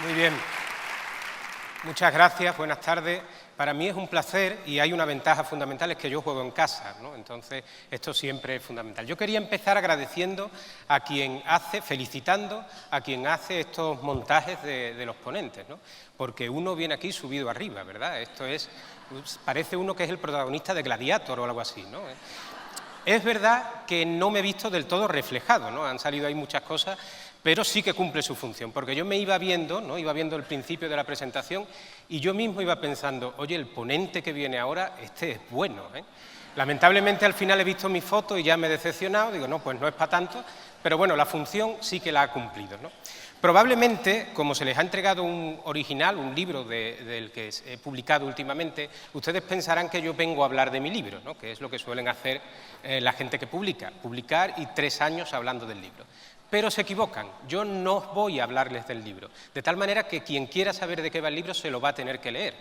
Muy bien. Muchas gracias, buenas tardes. Para mí es un placer y hay una ventaja fundamental, es que yo juego en casa, ¿no? Entonces esto siempre es fundamental. Yo quería empezar agradeciendo a quien hace, felicitando a quien hace estos montajes de los ponentes, ¿no? Porque uno viene aquí subido arriba, ¿verdad? Esto es, parece uno que es el protagonista de Gladiator o algo así, ¿no? Es verdad que no me he visto del todo reflejado, ¿no? Han salido ahí muchas cosas, pero sí que cumple su función, porque yo me iba viendo, ¿no? Iba viendo el principio de la presentación y yo mismo iba pensando, oye, el ponente que viene ahora, este es bueno, ¿eh? Lamentablemente al final he visto mi foto y ya me he decepcionado, digo, no, pues no es para tanto, pero bueno, la función sí que la ha cumplido, ¿no? Probablemente, como se les ha entregado un original, un libro del que he publicado últimamente, ustedes pensarán que yo vengo a hablar de mi libro, ¿no? Que es lo que suelen hacer la gente que publicar y 3 años hablando del libro. Pero se equivocan, yo no voy a hablarles del libro, de tal manera que quien quiera saber de qué va el libro se lo va a tener que leer.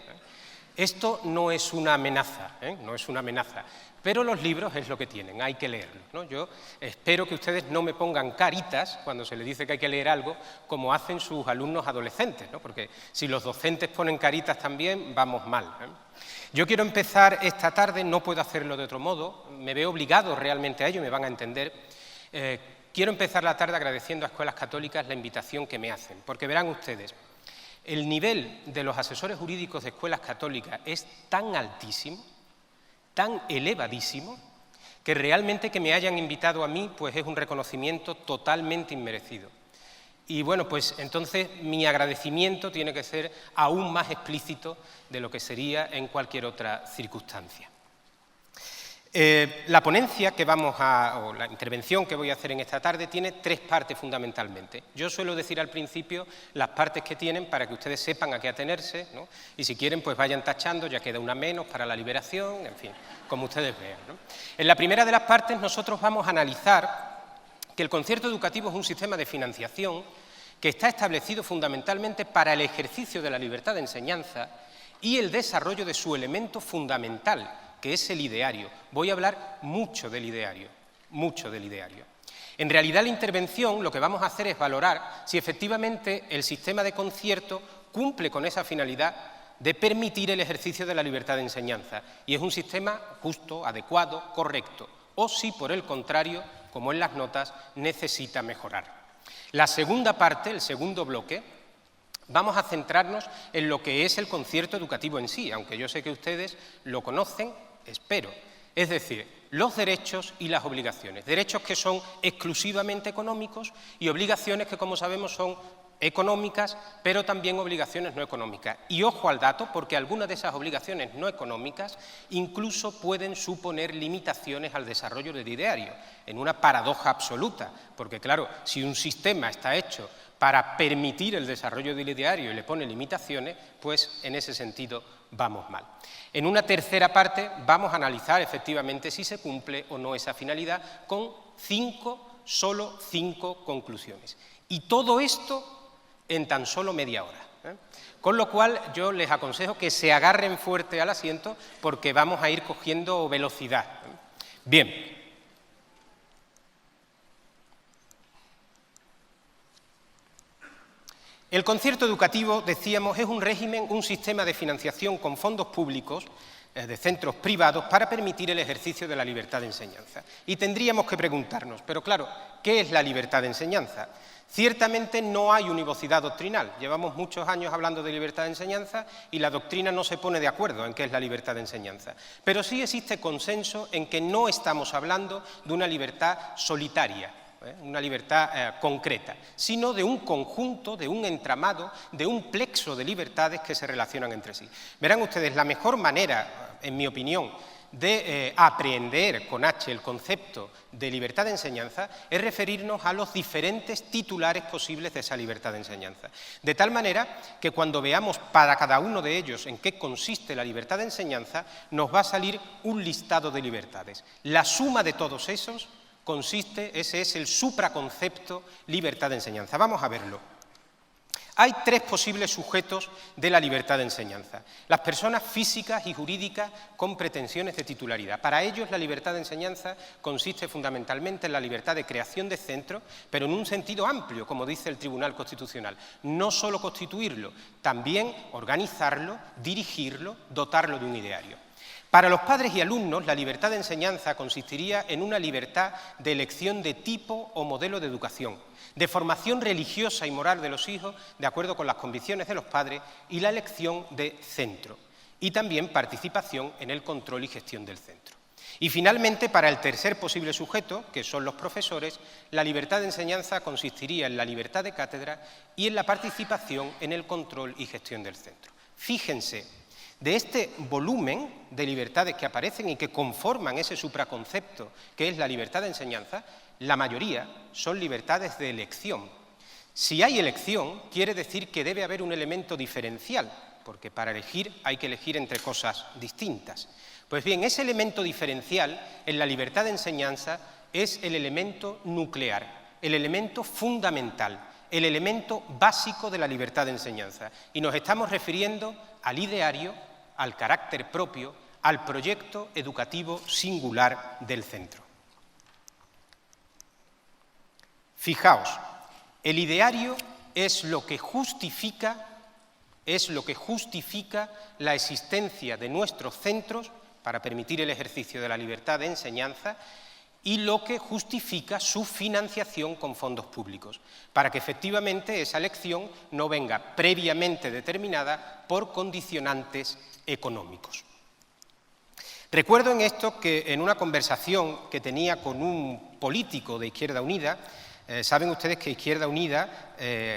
Esto no es una amenaza, no es una amenaza, pero los libros es lo que tienen, hay que leerlos, ¿no? Yo espero que ustedes no me pongan caritas cuando se les dice que hay que leer algo, como hacen sus alumnos adolescentes, ¿no? Porque si los docentes ponen caritas también, vamos mal, ¿eh? Yo quiero empezar esta tarde, no puedo hacerlo de otro modo, me veo obligado realmente a ello, me van a entender. Quiero empezar la tarde agradeciendo a Escuelas Católicas la invitación que me hacen, porque verán ustedes, el nivel de los asesores jurídicos de Escuelas Católicas es tan altísimo, tan elevadísimo, que realmente que me hayan invitado a mí pues es un reconocimiento totalmente inmerecido. Y bueno, pues entonces mi agradecimiento tiene que ser aún más explícito de lo que sería en cualquier otra circunstancia. La ponencia que o la intervención que voy a hacer en esta tarde tiene 3 partes fundamentalmente. Yo suelo decir al principio las partes que tienen para que ustedes sepan a qué atenerse, ¿no? Y si quieren pues vayan tachando, ya queda una menos para la liberación, en fin, como ustedes vean, ¿no? En la primera de las partes nosotros vamos a analizar que el concierto educativo es un sistema de financiación que está establecido fundamentalmente para el ejercicio de la libertad de enseñanza y el desarrollo de su elemento fundamental, que es el ideario. Voy a hablar mucho del ideario, mucho del ideario. En realidad la intervención lo que vamos a hacer es valorar si efectivamente el sistema de concierto cumple con esa finalidad de permitir el ejercicio de la libertad de enseñanza y es un sistema justo, adecuado, correcto, o si por el contrario, como en las notas, necesita mejorar. La segunda parte, el segundo bloque, vamos a centrarnos en lo que es el concierto educativo en sí, aunque yo sé que ustedes lo conocen, espero. Es decir, los derechos y las obligaciones. Derechos que son exclusivamente económicos y obligaciones que, como sabemos, son económicas, pero también obligaciones no económicas. Y ojo al dato, porque algunas de esas obligaciones no económicas incluso pueden suponer limitaciones al desarrollo del ideario, en una paradoja absoluta, porque claro, si un sistema está hecho para permitir el desarrollo del ideario y le pone limitaciones, pues en ese sentido vamos mal. En una tercera parte vamos a analizar efectivamente si se cumple o no esa finalidad con solo cinco conclusiones. Y todo esto en tan solo media hora, ¿eh? Con lo cual yo les aconsejo que se agarren fuerte al asiento porque vamos a ir cogiendo velocidad, ¿eh? Bien. El concierto educativo, decíamos, es un régimen, un sistema de financiación con fondos públicos de centros privados para permitir el ejercicio de la libertad de enseñanza. Y tendríamos que preguntarnos, pero claro, ¿qué es la libertad de enseñanza? Ciertamente no hay univocidad doctrinal. Llevamos muchos años hablando de libertad de enseñanza y la doctrina no se pone de acuerdo en qué es la libertad de enseñanza. Pero sí existe consenso en que no estamos hablando de una libertad solitaria, una libertad concreta, sino de un conjunto, de un entramado, de un plexo de libertades que se relacionan entre sí. Verán ustedes, la mejor manera, en mi opinión, de aprehender con H el concepto de libertad de enseñanza es referirnos a los diferentes titulares posibles de esa libertad de enseñanza. De tal manera que cuando veamos para cada uno de ellos en qué consiste la libertad de enseñanza, nos va a salir un listado de libertades. La suma de todos esos consiste, ese es el supraconcepto libertad de enseñanza. Vamos a verlo. Hay tres posibles sujetos de la libertad de enseñanza. Las personas físicas y jurídicas con pretensiones de titularidad. Para ellos la libertad de enseñanza consiste fundamentalmente en la libertad de creación de centros, pero en un sentido amplio, como dice el Tribunal Constitucional. No solo constituirlo, también organizarlo, dirigirlo, dotarlo de un ideario. Para los padres y alumnos, la libertad de enseñanza consistiría en una libertad de elección de tipo o modelo de educación, de formación religiosa y moral de los hijos, de acuerdo con las convicciones de los padres, y la elección de centro, y también participación en el control y gestión del centro. Y finalmente, para el tercer posible sujeto, que son los profesores, la libertad de enseñanza consistiría en la libertad de cátedra y en la participación en el control y gestión del centro. Fíjense, de este volumen de libertades que aparecen y que conforman ese supraconcepto que es la libertad de enseñanza, la mayoría son libertades de elección. Si hay elección, quiere decir que debe haber un elemento diferencial, porque para elegir hay que elegir entre cosas distintas. Pues bien, ese elemento diferencial en la libertad de enseñanza es el elemento nuclear, el elemento fundamental, el elemento básico de la libertad de enseñanza. Y nos estamos refiriendo al ideario, al carácter propio, al proyecto educativo singular del centro. Fijaos, el ideario es lo que justifica la existencia de nuestros centros para permitir el ejercicio de la libertad de enseñanza y lo que justifica su financiación con fondos públicos, para que efectivamente esa elección no venga previamente determinada por condicionantes económicos. Recuerdo en esto que en una conversación que tenía con un político de Izquierda Unida, saben ustedes que Izquierda Unida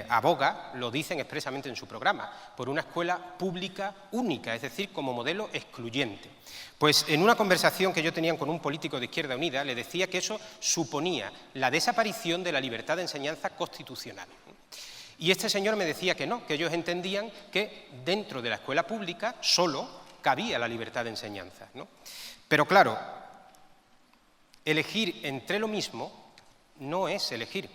aboga, lo dicen expresamente en su programa, por una escuela pública única, es decir, como modelo excluyente. Pues en una conversación que yo tenía con un político de Izquierda Unida, le decía que eso suponía la desaparición de la libertad de enseñanza constitucional. Y este señor me decía que no, que ellos entendían que dentro de la escuela pública solo cabía la libertad de enseñanza, ¿no? Pero claro, elegir entre lo mismo no es elegir.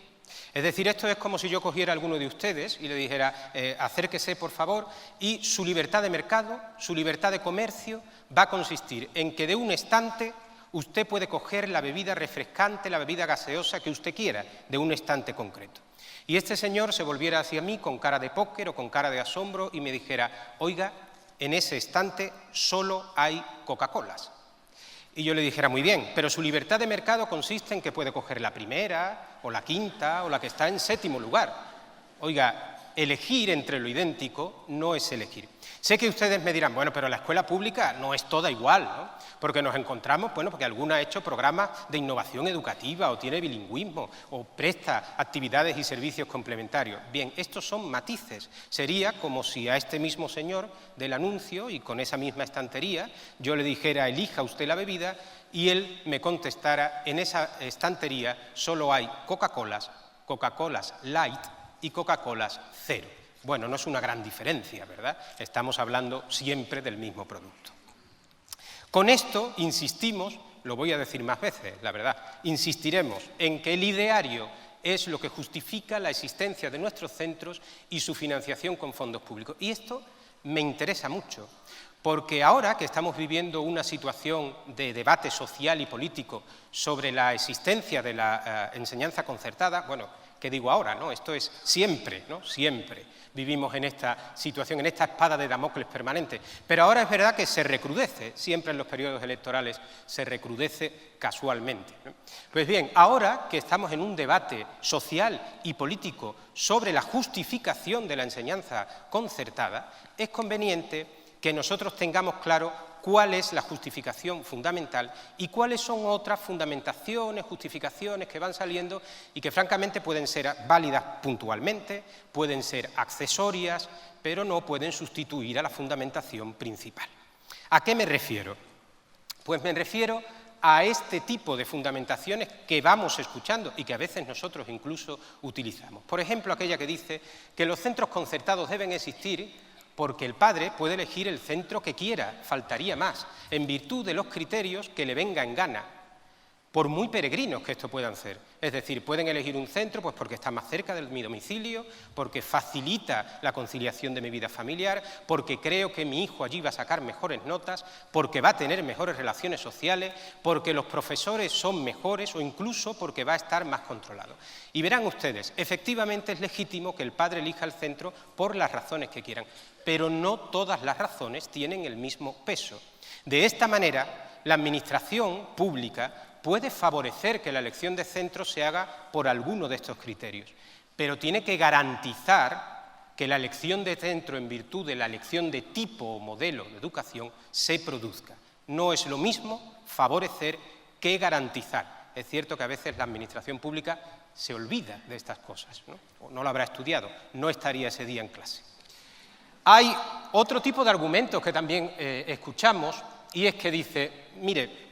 Es decir, esto es como si yo cogiera a alguno de ustedes y le dijera, acérquese por favor, y su libertad de mercado, su libertad de comercio va a consistir en que de un estante usted puede coger la bebida refrescante, la bebida gaseosa que usted quiera, de un estante concreto. Y este señor se volviera hacia mí con cara de póker o con cara de asombro y me dijera, oiga, en ese estante solo hay Coca-Colas. Y yo le dijera, muy bien, pero su libertad de mercado consiste en que puede coger la primera, o la quinta, o la que está en séptimo lugar. Oiga, elegir entre lo idéntico no es elegir. Sé que ustedes me dirán, bueno, pero la escuela pública no es toda igual, ¿no? Porque nos encontramos, bueno, porque alguna ha hecho programas de innovación educativa, o tiene bilingüismo, o presta actividades y servicios complementarios. Bien, estos son matices. Sería como si a este mismo señor del anuncio, y con esa misma estantería, yo le dijera, elija usted la bebida, y él me contestara, en esa estantería solo hay Coca-Colas, Coca-Colas Light y Coca-Colas Cero. Bueno, no es una gran diferencia, ¿verdad? Estamos hablando siempre del mismo producto. Con esto insistimos, lo voy a decir más veces, la verdad, insistiremos en que el ideario es lo que justifica la existencia de nuestros centros y su financiación con fondos públicos. Y esto me interesa mucho, porque ahora que estamos viviendo una situación de debate social y político sobre la existencia de la enseñanza concertada, bueno, ¿qué digo ahora, no? Esto es siempre, ¿no? Siempre vivimos en esta situación, en esta espada de Damocles permanente. Pero ahora es verdad que se recrudece, siempre en los periodos electorales se recrudece casualmente, ¿no? Pues bien, ahora que estamos en un debate social y político sobre la justificación de la enseñanza concertada, es conveniente que nosotros tengamos claro cuál es la justificación fundamental y cuáles son otras fundamentaciones, justificaciones que van saliendo y que francamente pueden ser válidas puntualmente, pueden ser accesorias, pero no pueden sustituir a la fundamentación principal. ¿A qué me refiero? Pues me refiero a este tipo de fundamentaciones que vamos escuchando y que a veces nosotros incluso utilizamos. Por ejemplo, aquella que dice que los centros concertados deben existir porque el padre puede elegir el centro que quiera, faltaría más, en virtud de los criterios que le venga en gana. por muy peregrinos que esto puedan ser. Es decir, pueden elegir un centro pues porque está más cerca de mi domicilio, porque facilita la conciliación de mi vida familiar, porque creo que mi hijo allí va a sacar mejores notas, porque va a tener mejores relaciones sociales, porque los profesores son mejores o incluso porque va a estar más controlado. Y verán ustedes, efectivamente es legítimo que el padre elija el centro por las razones que quieran, pero no todas las razones tienen el mismo peso. De esta manera, la administración pública puede favorecer que la elección de centros se haga por alguno de estos criterios, pero tiene que garantizar que la elección de centro en virtud de la elección de tipo o modelo de educación se produzca. No es lo mismo favorecer que garantizar. Es cierto que a veces la administración pública se olvida de estas cosas, ¿no? O no lo habrá estudiado, no estaría ese día en clase. Hay otro tipo de argumentos que también escuchamos y es que dice, mire,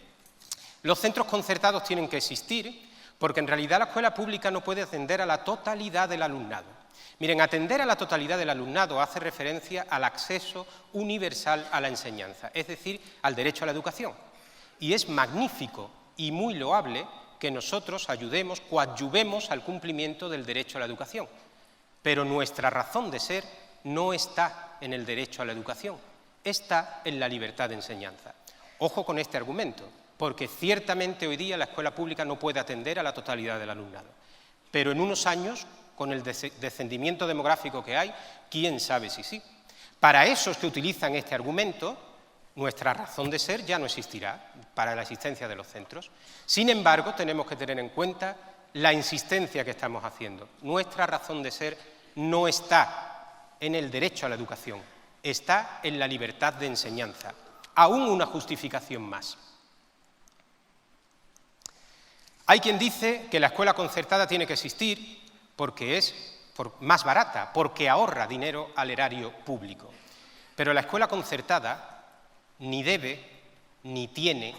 los centros concertados tienen que existir porque en realidad la escuela pública no puede atender a la totalidad del alumnado. Miren, atender a la totalidad del alumnado hace referencia al acceso universal a la enseñanza, es decir, al derecho a la educación. Y es magnífico y muy loable que nosotros ayudemos, coadyuvemos al cumplimiento del derecho a la educación. Pero nuestra razón de ser no está en el derecho a la educación, está en la libertad de enseñanza. Ojo con este argumento, porque ciertamente hoy día la escuela pública no puede atender a la totalidad del alumnado. Pero en unos años, con el descendimiento demográfico que hay, quién sabe si sí. Para esos que utilizan este argumento, nuestra razón de ser ya no existirá para la existencia de los centros. Sin embargo, tenemos que tener en cuenta la insistencia que estamos haciendo. Nuestra razón de ser no está en el derecho a la educación, está en la libertad de enseñanza. Aún una justificación más. Hay quien dice que la escuela concertada tiene que existir porque es más barata, porque ahorra dinero al erario público. Pero la escuela concertada ni debe, ni tiene,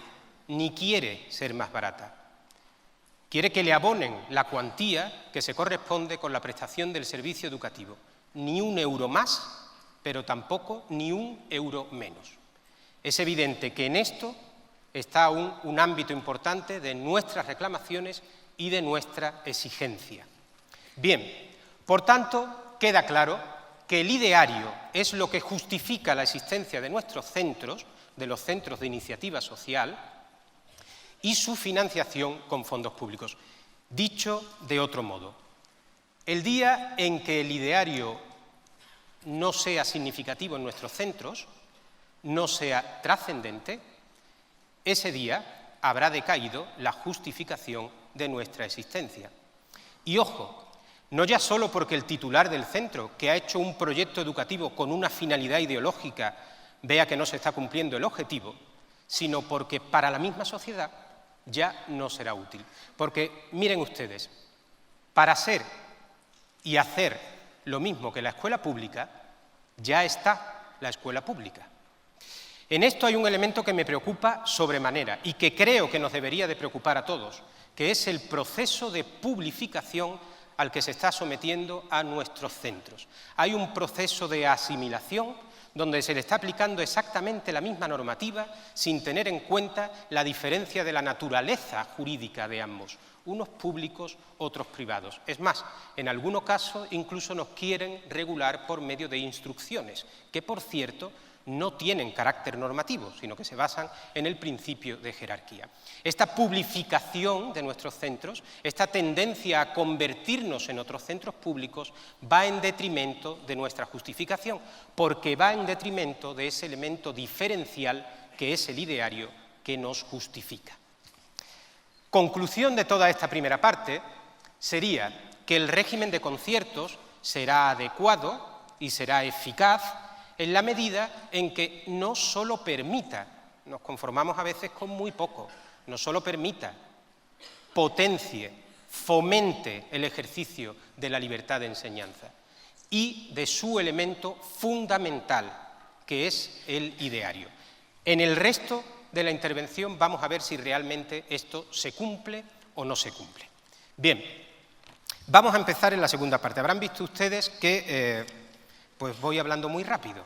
ni quiere ser más barata. Quiere que le abonen la cuantía que se corresponde con la prestación del servicio educativo. Ni un euro más, pero tampoco ni un euro menos. Es evidente que en esto está un ámbito importante de nuestras reclamaciones y de nuestra exigencia. Bien, por tanto, queda claro que el ideario es lo que justifica la existencia de nuestros centros, de los centros de iniciativa social, y su financiación con fondos públicos. Dicho de otro modo, el día en que el ideario no sea significativo en nuestros centros, no sea trascendente, ese día habrá decaído la justificación de nuestra existencia. Y ojo, no ya solo porque el titular del centro, que ha hecho un proyecto educativo con una finalidad ideológica, vea que no se está cumpliendo el objetivo, sino porque para la misma sociedad ya no será útil. Porque, miren ustedes, para ser y hacer lo mismo que la escuela pública, ya está la escuela pública. En esto hay un elemento que me preocupa sobremanera y que creo que nos debería de preocupar a todos, que es el proceso de publificación al que se está sometiendo a nuestros centros. Hay un proceso de asimilación donde se le está aplicando exactamente la misma normativa sin tener en cuenta la diferencia de la naturaleza jurídica de ambos, unos públicos, otros privados. Es más, en algunos casos incluso nos quieren regular por medio de instrucciones, que por cierto no tienen carácter normativo, sino que se basan en el principio de jerarquía. Esta publificación de nuestros centros, esta tendencia a convertirnos en otros centros públicos, va en detrimento de nuestra justificación, porque va en detrimento de ese elemento diferencial que es el ideario que nos justifica. Conclusión de toda esta primera parte sería que el régimen de conciertos será adecuado y será eficaz en la medida en que no solo permita, nos conformamos a veces con muy poco, no solo permita, potencie, fomente el ejercicio de la libertad de enseñanza y de su elemento fundamental, que es el ideario. En el resto de la intervención vamos a ver si realmente esto se cumple o no se cumple. Bien, vamos a empezar en la segunda parte. Habrán visto ustedes que pues voy hablando muy rápido,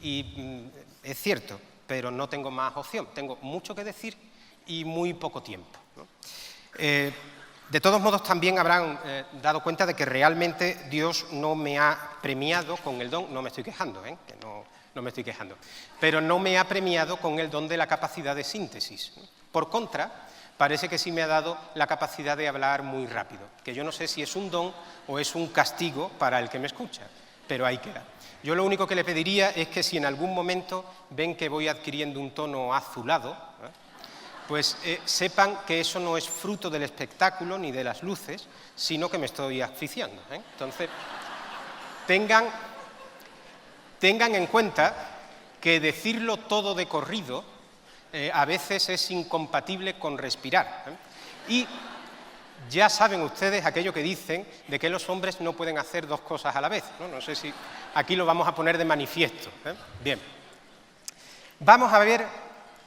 y es cierto, pero no tengo más opción. Tengo mucho que decir y muy poco tiempo. ¿no? De todos modos, también habrán dado cuenta de que realmente Dios no me ha premiado con el don, no me estoy quejando, que no me estoy quejando, pero no me ha premiado con el don de la capacidad de síntesis. Por contra, parece que sí me ha dado la capacidad de hablar muy rápido, que yo no sé si es un don o es un castigo para el que me escucha, pero ahí queda. Yo lo único que le pediría es que si en algún momento ven que voy adquiriendo un tono azulado, pues sepan que eso no es fruto del espectáculo ni de las luces, sino que me estoy asfixiando. Entonces, tengan en cuenta que decirlo todo de corrido a veces es incompatible con respirar. Y ya saben ustedes aquello que dicen de que los hombres no pueden hacer dos cosas a la vez. No sé si aquí lo vamos a poner de manifiesto. Bien. Vamos a ver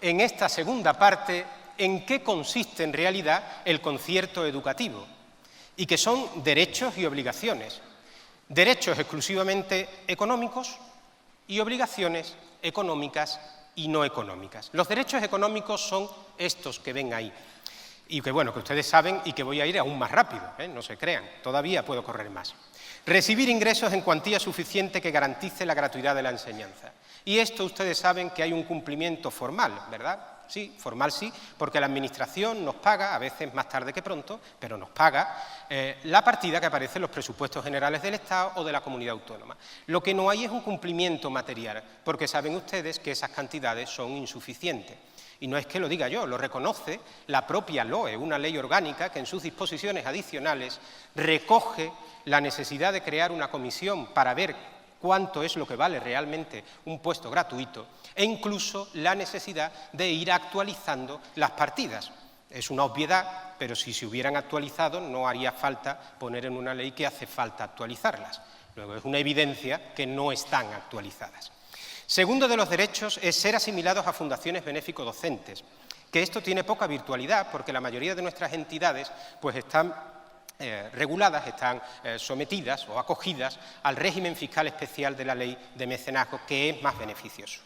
en esta segunda parte en qué consiste en realidad el concierto educativo y que son derechos y obligaciones. Derechos exclusivamente económicos y obligaciones económicas y no económicas. Los derechos económicos son estos que ven ahí y que, bueno, que ustedes saben y que voy a ir aún más rápido, no se crean, todavía puedo correr más. Recibir ingresos en cuantía suficiente que garantice la gratuidad de la enseñanza. Y esto ustedes saben que hay un cumplimiento formal, ¿verdad? Sí, formal sí, porque la Administración nos paga, a veces más tarde que pronto, pero nos paga la partida que aparece en los presupuestos generales del Estado o de la comunidad autónoma. Lo que no hay es un cumplimiento material, porque saben ustedes que esas cantidades son insuficientes. Y no es que lo diga yo, lo reconoce la propia LOE, una ley orgánica que en sus disposiciones adicionales recoge la necesidad de crear una comisión para ver cuánto es lo que vale realmente un puesto gratuito e incluso la necesidad de ir actualizando las partidas. Es una obviedad, pero si se hubieran actualizado no haría falta poner en una ley que hace falta actualizarlas. Luego es una evidencia que no están actualizadas. Segundo de los derechos es ser asimilados a fundaciones benéfico-docentes, que esto tiene poca virtualidad porque la mayoría de nuestras entidades pues están reguladas, están sometidas o acogidas al régimen fiscal especial de la ley de mecenazgo, que es más beneficioso.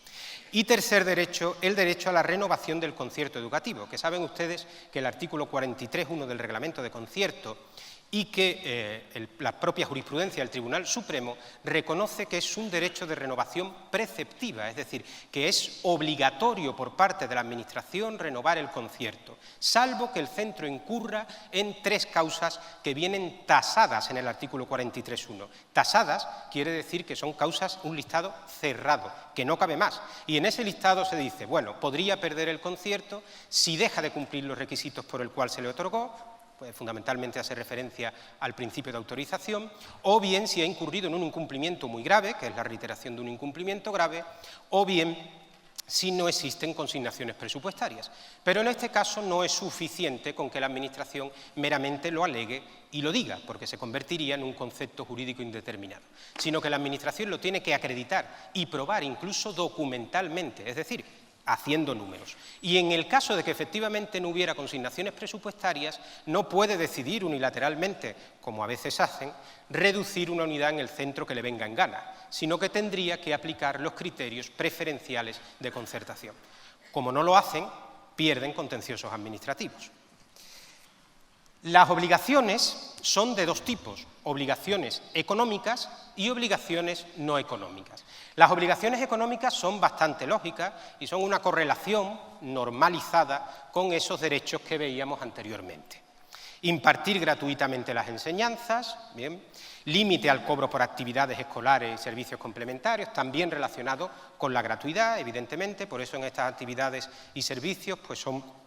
Y tercer derecho, el derecho a la renovación del concierto educativo, que saben ustedes que el artículo 43.1 del Reglamento de Concierto y que la propia jurisprudencia del Tribunal Supremo reconoce que es un derecho de renovación preceptiva, es decir, que es obligatorio por parte de la Administración renovar el concierto, salvo que el centro incurra en tres causas que vienen tasadas en el artículo 43.1. Tasadas quiere decir que son causas, un listado cerrado, que no cabe más. Y en ese listado se dice, bueno, podría perder el concierto si deja de cumplir los requisitos por el cual se le otorgó, pues fundamentalmente hace referencia al principio de autorización, o bien si ha incurrido en un incumplimiento muy grave, que es la reiteración de un incumplimiento grave, o bien si no existen consignaciones presupuestarias. Pero en este caso no es suficiente con que la Administración meramente lo alegue y lo diga, porque se convertiría en un concepto jurídico indeterminado, sino que la Administración lo tiene que acreditar y probar incluso documentalmente, es decir, haciendo números. Y en el caso de que efectivamente no hubiera consignaciones presupuestarias, no puede decidir unilateralmente, como a veces hacen, reducir una unidad en el centro que le venga en gana, sino que tendría que aplicar los criterios preferenciales de concertación. Como no lo hacen, pierden contenciosos administrativos. Las obligaciones son de dos tipos, obligaciones económicas y obligaciones no económicas. Las obligaciones económicas son bastante lógicas y son una correlación normalizada con esos derechos que veíamos anteriormente. Impartir gratuitamente las enseñanzas, bien, límite al cobro por actividades escolares y servicios complementarios, también relacionado con la gratuidad, evidentemente, por eso en estas actividades y servicios pues son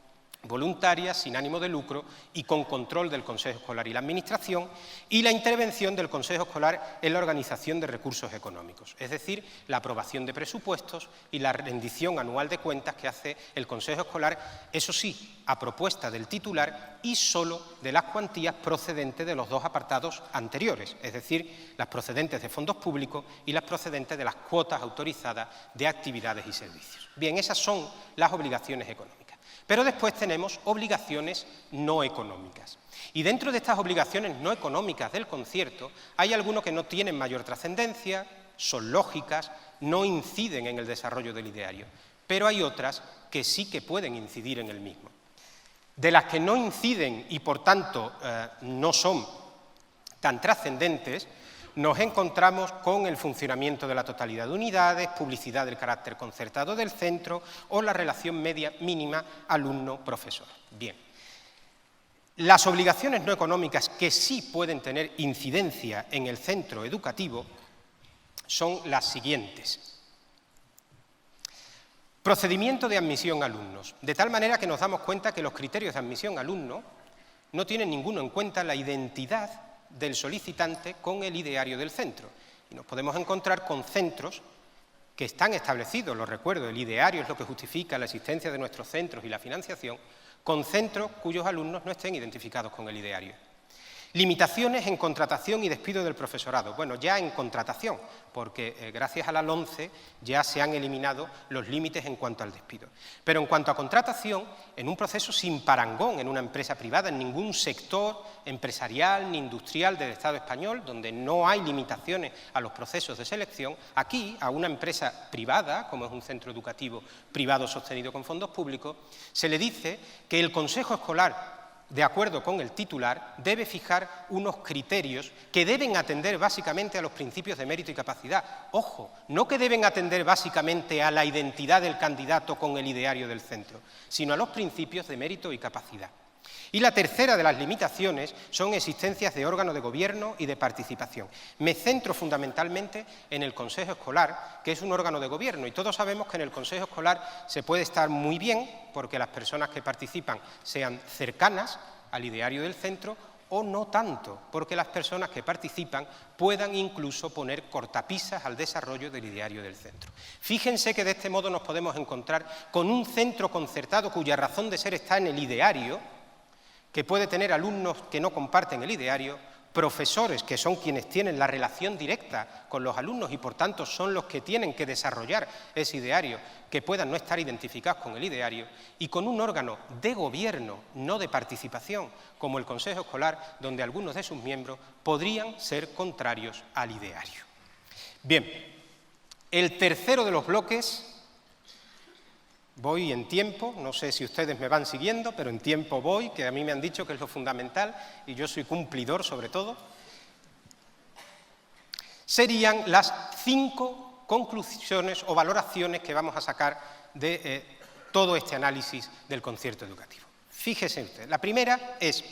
voluntarias, sin ánimo de lucro y con control del Consejo Escolar y la Administración, y la intervención del Consejo Escolar en la organización de recursos económicos, es decir, la aprobación de presupuestos y la rendición anual de cuentas que hace el Consejo Escolar, eso sí, a propuesta del titular y solo de las cuantías procedentes de los dos apartados anteriores, es decir, las procedentes de fondos públicos y las procedentes de las cuotas autorizadas de actividades y servicios. Bien, esas son las obligaciones económicas. Pero después tenemos obligaciones no económicas. Y dentro de estas obligaciones no económicas del concierto hay algunas que no tienen mayor trascendencia, son lógicas, no inciden en el desarrollo del ideario, pero hay otras que sí que pueden incidir en el mismo. de las que no inciden y, por tanto, no son tan trascendentes, nos encontramos con el funcionamiento de la totalidad de unidades, publicidad del carácter concertado del centro o la relación media mínima alumno-profesor. Bien. Las obligaciones no económicas que sí pueden tener incidencia en el centro educativo son las siguientes. Procedimiento de admisión a alumnos, de tal manera que nos damos cuenta que los criterios de admisión a alumno no tienen ninguno en cuenta la identidad del solicitante con el ideario del centro. Y nos podemos encontrar con centros que están establecidos, lo recuerdo, el ideario es lo que justifica la existencia de nuestros centros y la financiación, con centros cuyos alumnos no estén identificados con el ideario. Limitaciones en contratación y despido del profesorado. Bueno, ya en contratación, porque gracias a la LOMCE ya se han eliminado los límites en cuanto al despido. Pero en cuanto a contratación, en un proceso sin parangón en una empresa privada, en ningún sector empresarial ni industrial del Estado español, donde no hay limitaciones a los procesos de selección, aquí, a una empresa privada, como es un centro educativo privado sostenido con fondos públicos, se le dice que el Consejo Escolar, de acuerdo con el titular, debe fijar unos criterios que deben atender básicamente a los principios de mérito y capacidad. Ojo, no que deben atender básicamente a la identidad del candidato con el ideario del centro, sino a los principios de mérito y capacidad. Y la tercera de las limitaciones son existencias de órgano de gobierno y de participación. Me centro fundamentalmente en el Consejo Escolar, que es un órgano de gobierno, y todos sabemos que en el Consejo Escolar se puede estar muy bien porque las personas que participan sean cercanas al ideario del centro, o no tanto, porque las personas que participan puedan incluso poner cortapisas al desarrollo del ideario del centro. Fíjense que de este modo nos podemos encontrar con un centro concertado cuya razón de ser está en el ideario, que puede tener alumnos que no comparten el ideario, profesores que son quienes tienen la relación directa con los alumnos y por tanto son los que tienen que desarrollar ese ideario, que puedan no estar identificados con el ideario, y con un órgano de gobierno, no de participación, como el Consejo Escolar, donde algunos de sus miembros podrían ser contrarios al ideario. Bien, el tercero de los bloques. Voy en tiempo, no sé si ustedes me van siguiendo, pero en tiempo voy, que a mí me han dicho que es lo fundamental, y yo soy cumplidor sobre todo. Serían las 5 conclusiones o valoraciones que vamos a sacar de todo este análisis del concierto educativo. Fíjese usted, la primera es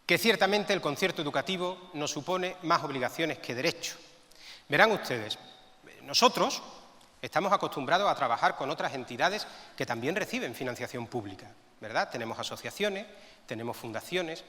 que ciertamente el concierto educativo nos supone más obligaciones que derechos. Verán ustedes, nosotros estamos acostumbrados a trabajar con otras entidades que también reciben financiación pública, ¿verdad? Tenemos asociaciones, tenemos fundaciones.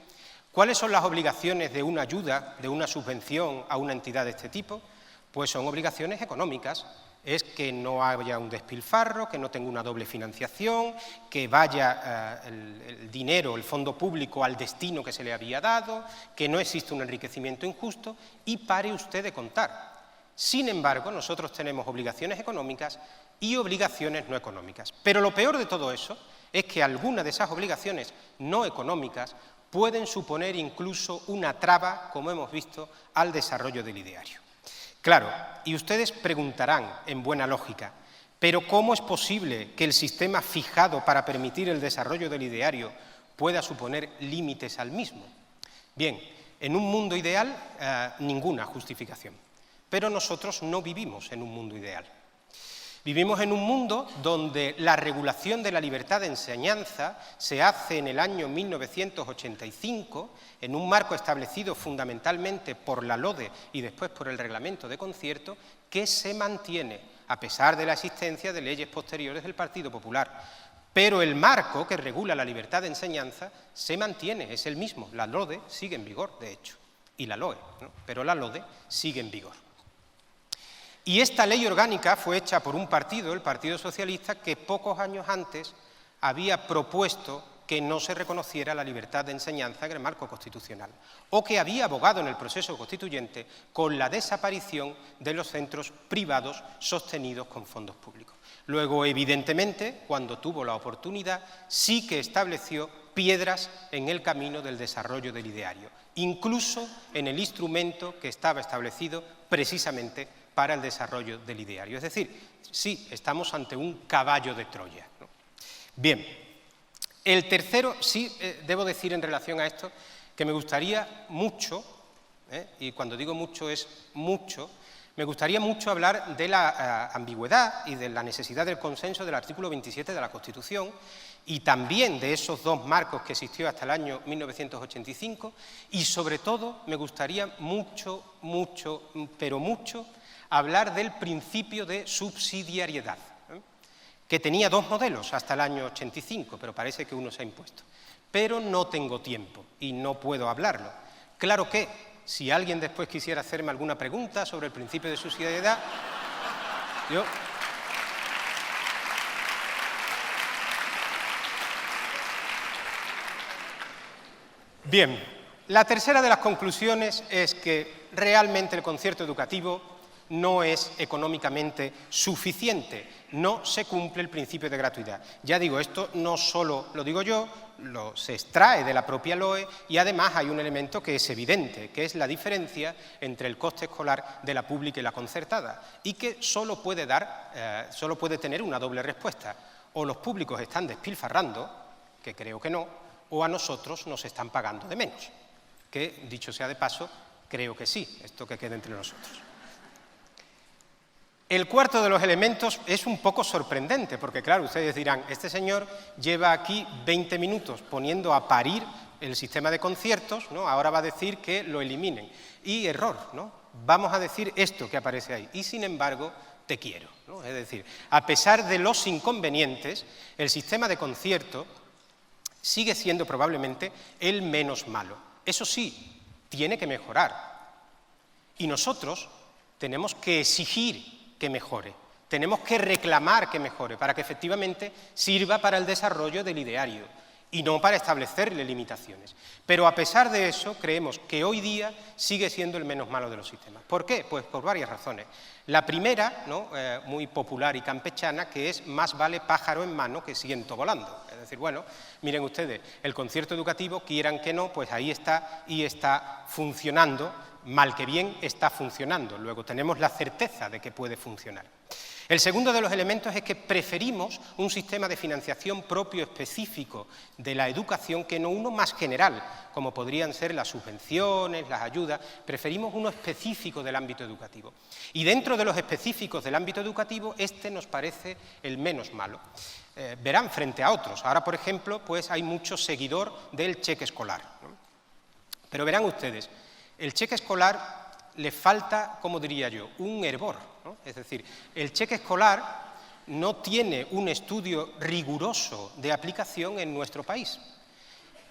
¿Cuáles son las obligaciones de una ayuda, de una subvención a una entidad de este tipo? Pues son obligaciones económicas. Es que no haya un despilfarro, que no tenga una doble financiación, que vaya el dinero, el fondo público al destino que se le había dado, que no existe un enriquecimiento injusto, y pare usted de contar. Sin embargo, nosotros tenemos obligaciones económicas y obligaciones no económicas. Pero lo peor de todo eso es que algunas de esas obligaciones no económicas pueden suponer incluso una traba, como hemos visto, al desarrollo del ideario. Claro, y ustedes preguntarán, en buena lógica, ¿pero cómo es posible que el sistema fijado para permitir el desarrollo del ideario pueda suponer límites al mismo? Bien, en un mundo ideal, ninguna justificación. Pero nosotros no vivimos en un mundo ideal. Vivimos en un mundo donde la regulación de la libertad de enseñanza se hace en el año 1985, en un marco establecido fundamentalmente por la LODE y después por el Reglamento de Concierto, que se mantiene, a pesar de la existencia de leyes posteriores del Partido Popular. Pero el marco que regula la libertad de enseñanza se mantiene, es el mismo. La LODE sigue en vigor, de hecho, y la LOE, ¿no? Pero la LODE sigue en vigor. Y esta ley orgánica fue hecha por un partido, el Partido Socialista, que pocos años antes había propuesto que no se reconociera la libertad de enseñanza en el marco constitucional, o que había abogado en el proceso constituyente con la desaparición de los centros privados sostenidos con fondos públicos. Luego, evidentemente, cuando tuvo la oportunidad, sí que estableció piedras en el camino del desarrollo del ideario, incluso en el instrumento que estaba establecido precisamente para el desarrollo del ideario. Es decir, sí, estamos ante un caballo de Troya, ¿no? Bien, El tercero, sí, debo decir en relación a esto, que me gustaría mucho, y cuando digo mucho es mucho, me gustaría mucho hablar de la ambigüedad y de la necesidad del consenso del artículo 27 de la Constitución y también de esos dos marcos que existió hasta el año 1985 y sobre todo me gustaría mucho, pero mucho, hablar del principio de subsidiariedad, que tenía dos modelos hasta el año 85, pero parece que uno se ha impuesto. Pero no tengo tiempo y no puedo hablarlo. Claro que, si alguien después quisiera hacerme alguna pregunta sobre el principio de subsidiariedad, yo... Bien, la tercera de las conclusiones es que realmente el concierto educativo no es económicamente suficiente, no se cumple el principio de gratuidad. Ya digo, esto no solo lo digo yo, se extrae de la propia LOE y además hay un elemento que es evidente, que es la diferencia entre el coste escolar de la pública y la concertada y que solo puede tener una doble respuesta. O los públicos están despilfarrando, que creo que no, o a nosotros nos están pagando de menos, que, dicho sea de paso, creo que sí, esto que quede entre nosotros. El cuarto de los elementos es un poco sorprendente, porque claro, ustedes dirán, este señor lleva aquí 20 minutos poniendo a parir el sistema de conciertos, ¿no? Ahora va a decir que lo eliminen. Y error, ¿no? Vamos a decir esto que aparece ahí, y sin embargo, te quiero, ¿no? Es decir, a pesar de los inconvenientes, el sistema de concierto sigue siendo probablemente el menos malo. Eso sí, tiene que mejorar. Y nosotros tenemos que exigir que mejore, tenemos que reclamar que mejore para que efectivamente sirva para el desarrollo del ideario y no para establecerle limitaciones. Pero a pesar de eso, creemos que hoy día sigue siendo el menos malo de los sistemas. ¿Por qué? Pues por varias razones. La primera, ¿no? Muy popular y campechana, que es más vale pájaro en mano que ciento volando. Es decir, bueno, miren ustedes, el concierto educativo, quieran que no, pues ahí está y está funcionando, mal que bien está funcionando. Luego tenemos la certeza de que puede funcionar. El segundo de los elementos es que preferimos un sistema de financiación propio específico de la educación que no uno más general, como podrían ser las subvenciones, las ayudas, preferimos uno específico del ámbito educativo. Y dentro de los específicos del ámbito educativo, este nos parece el menos malo. Verán frente a otros. Ahora, por ejemplo, pues hay mucho seguidor del cheque escolar, ¿no? Pero verán ustedes, el cheque escolar le falta, como diría yo, un hervor, ¿no? Es decir, el cheque escolar no tiene un estudio riguroso de aplicación en nuestro país.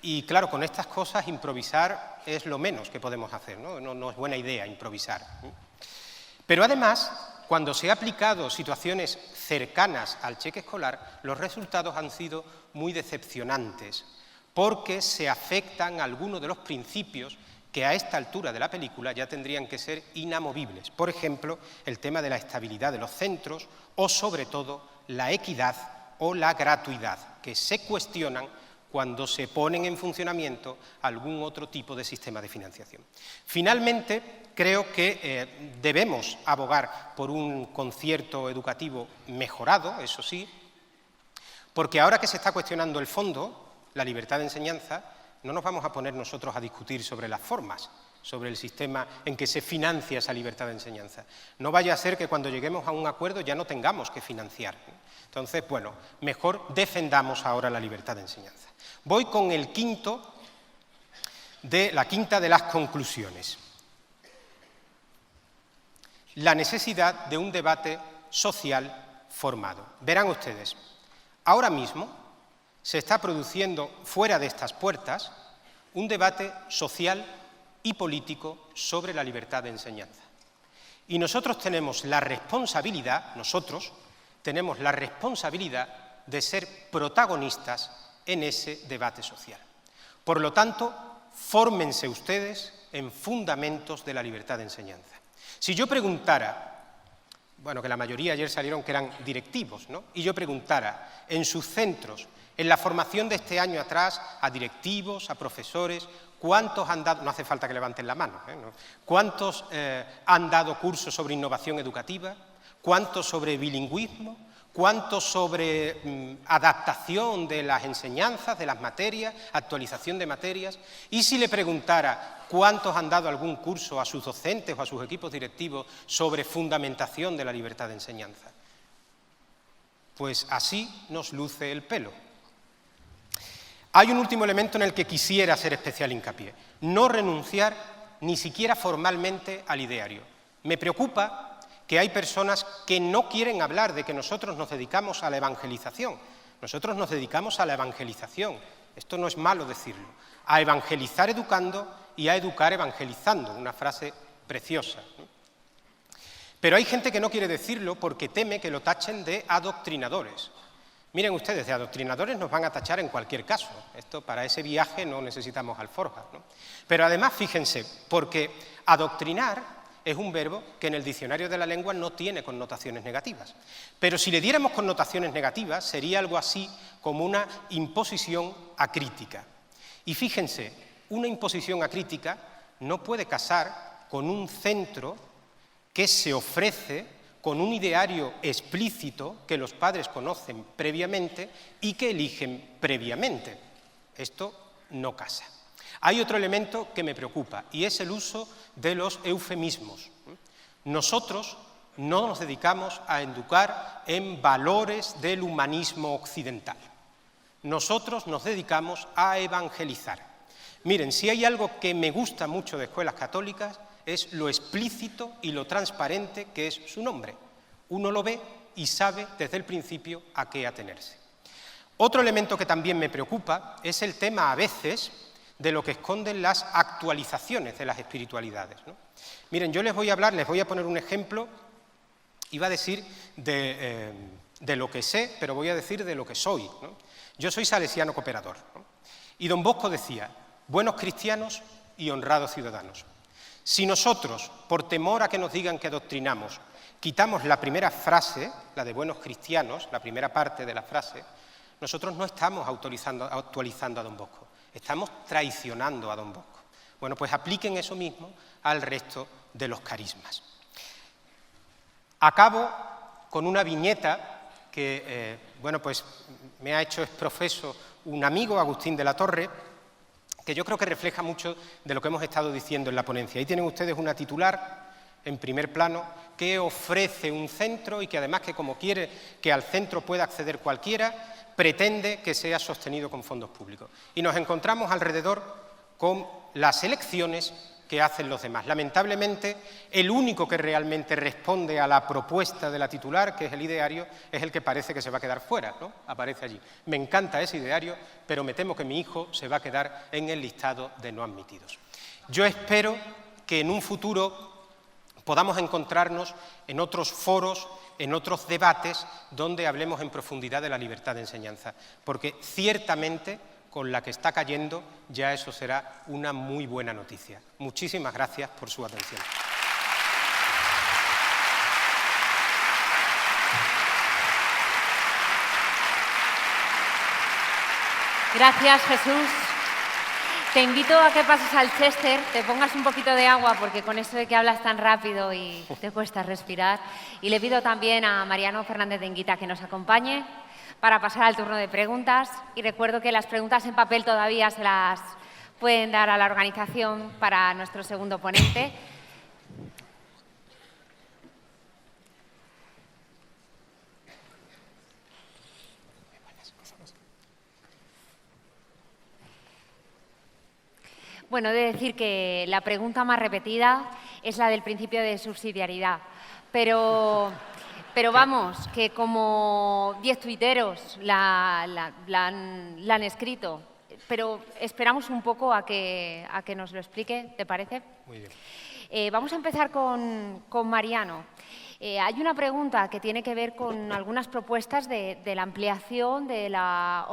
Y claro, con estas cosas improvisar es lo menos que podemos hacer, ¿no? No es buena idea improvisar, ¿no? Pero además, cuando se han aplicado situaciones cercanas al cheque escolar, los resultados han sido muy decepcionantes, porque se afectan algunos de los principios que a esta altura de la película ya tendrían que ser inamovibles. Por ejemplo, el tema de la estabilidad de los centros o, sobre todo, la equidad o la gratuidad, que se cuestionan cuando se ponen en funcionamiento algún otro tipo de sistema de financiación. Finalmente, creo que debemos abogar por un concierto educativo mejorado, eso sí, porque ahora que se está cuestionando el fondo, la libertad de enseñanza, no nos vamos a poner nosotros a discutir sobre las formas, sobre el sistema en que se financia esa libertad de enseñanza. No vaya a ser que cuando lleguemos a un acuerdo ya no tengamos que financiar. Entonces, bueno, mejor defendamos ahora la libertad de enseñanza. Voy con la quinta de las conclusiones. La necesidad de un debate social formado. Verán ustedes, ahora mismo se está produciendo fuera de estas puertas un debate social y político sobre la libertad de enseñanza. Y nosotros tenemos la responsabilidad de ser protagonistas en ese debate social. Por lo tanto, fórmense ustedes en fundamentos de la libertad de enseñanza. Si yo preguntara, bueno, que la mayoría ayer salieron que eran directivos, ¿no? Y yo preguntara en sus centros, en la formación de este año atrás, a directivos, a profesores, ¿cuántos han dado, no hace falta que levanten la mano, ¿no? ¿Cuántos han dado cursos sobre innovación educativa? ¿Cuántos sobre bilingüismo? cuánto sobre adaptación de las enseñanzas, de las materias, actualización de materias, y si le preguntara cuántos han dado algún curso a sus docentes o a sus equipos directivos sobre fundamentación de la libertad de enseñanza. Pues así nos luce el pelo. Hay un último elemento en el que quisiera hacer especial hincapié: no renunciar ni siquiera formalmente al ideario. Me preocupa que hay personas que no quieren hablar de que nosotros nos dedicamos a la evangelización. Nosotros nos dedicamos a la evangelización, esto no es malo decirlo, a evangelizar educando y a educar evangelizando, una frase preciosa, ¿no? Pero hay gente que no quiere decirlo porque teme que lo tachen de adoctrinadores. Miren ustedes, de adoctrinadores nos van a tachar en cualquier caso. Esto, para ese viaje no necesitamos alforjas, ¿no? Pero además, fíjense, porque adoctrinar es un verbo que en el diccionario de la lengua no tiene connotaciones negativas. Pero si le diéramos connotaciones negativas, sería algo así como una imposición acrítica. Y fíjense, una imposición acrítica no puede casar con un centro que se ofrece con un ideario explícito que los padres conocen previamente y que eligen previamente. Esto no casa. Hay otro elemento que me preocupa y es el uso de los eufemismos. Nosotros no nos dedicamos a educar en valores del humanismo occidental. Nosotros nos dedicamos a evangelizar. Miren, si hay algo que me gusta mucho de escuelas católicas es lo explícito y lo transparente que es su nombre. Uno lo ve y sabe desde el principio a qué atenerse. Otro elemento que también me preocupa es el tema, a veces, de lo que esconden las actualizaciones de las espiritualidades, ¿no? Miren, yo les voy a poner un ejemplo, iba a decir de lo que sé, pero voy a decir de lo que soy, ¿no? Yo soy salesiano cooperador, ¿no? Y don Bosco decía: buenos cristianos y honrados ciudadanos. Si nosotros, por temor a que nos digan que adoctrinamos, quitamos la primera frase, la de buenos cristianos, la primera parte de la frase, nosotros no estamos actualizando a don Bosco, estamos traicionando a don Bosco. Bueno, pues apliquen eso mismo al resto de los carismas. Acabo con una viñeta que, bueno, pues me ha hecho exprofeso un amigo, Agustín de la Torre, que yo creo que refleja mucho de lo que hemos estado diciendo en la ponencia. Ahí tienen ustedes una titular en primer plano que ofrece un centro y que además, que como quiere que al centro pueda acceder cualquiera, pretende que sea sostenido con fondos públicos. Y nos encontramos alrededor con las elecciones que hacen los demás. Lamentablemente, el único que realmente responde a la propuesta de la titular, que es el ideario, es el que parece que se va a quedar fuera, ¿no? Aparece allí. Me encanta ese ideario, pero me temo que mi hijo se va a quedar en el listado de no admitidos. Yo espero que en un futuro podamos encontrarnos en otros foros, en otros debates, donde hablemos en profundidad de la libertad de enseñanza, porque ciertamente, con la que está cayendo, ya eso será una muy buena noticia. Muchísimas gracias por su atención. Gracias, Jesús. Te invito a que pases al Chester, te pongas un poquito de agua, porque con eso de que hablas tan rápido y te cuesta respirar. Y le pido también a Mariano Fernández de Enguita que nos acompañe para pasar al turno de preguntas. Y recuerdo que las preguntas en papel todavía se las pueden dar a la organización para nuestro segundo ponente. Bueno, he de decir que la pregunta más repetida es la del principio de subsidiariedad, pero vamos, que como 10 tuiteros la han escrito, pero esperamos un poco a que nos lo explique, ¿te parece? Muy bien. Vamos a empezar con Mariano. Hay una pregunta que tiene que ver con algunas propuestas de la ampliación de la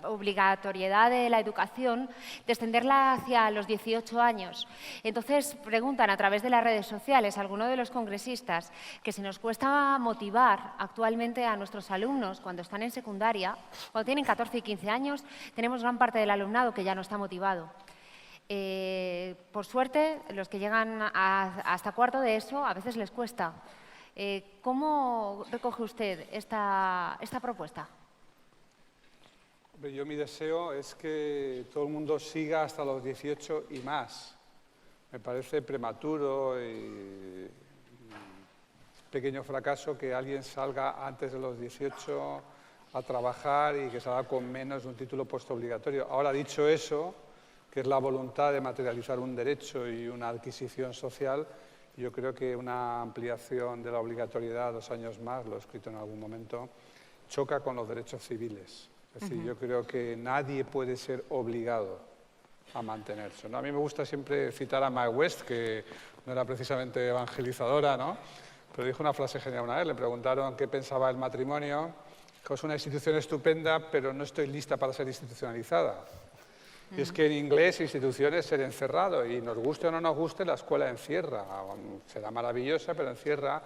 obligatoriedad de la educación, de extenderla hacia los 18 años. Entonces, preguntan a través de las redes sociales a algunos de los congresistas que se nos cuesta motivar actualmente a nuestros alumnos cuando están en secundaria, cuando tienen 14 y 15 años, tenemos gran parte del alumnado que ya no está motivado. Por suerte, los que llegan hasta cuarto de ESO a veces les cuesta. ¿Cómo recoge usted esta propuesta? Mi deseo es que todo el mundo siga hasta los 18 y más. Me parece prematuro y pequeño fracaso que alguien salga antes de los 18 a trabajar y que salga con menos de un título postobligatorio. Ahora, dicho eso, que es la voluntad de materializar un derecho y una adquisición social, yo creo que una ampliación de la obligatoriedad 2 años más, lo he escrito en algún momento, choca con los derechos civiles. Es decir, yo creo que nadie puede ser obligado a mantenerse, ¿no? A mí me gusta siempre citar a Mae West, que no era precisamente evangelizadora, ¿no? Pero dijo una frase genial una vez. Le preguntaron qué pensaba del matrimonio. Dijo, es una institución estupenda, pero no estoy lista para ser institucionalizada. Y es que en inglés institución es ser encerrado, y nos guste o no nos guste, la escuela encierra. Será maravillosa, pero encierra.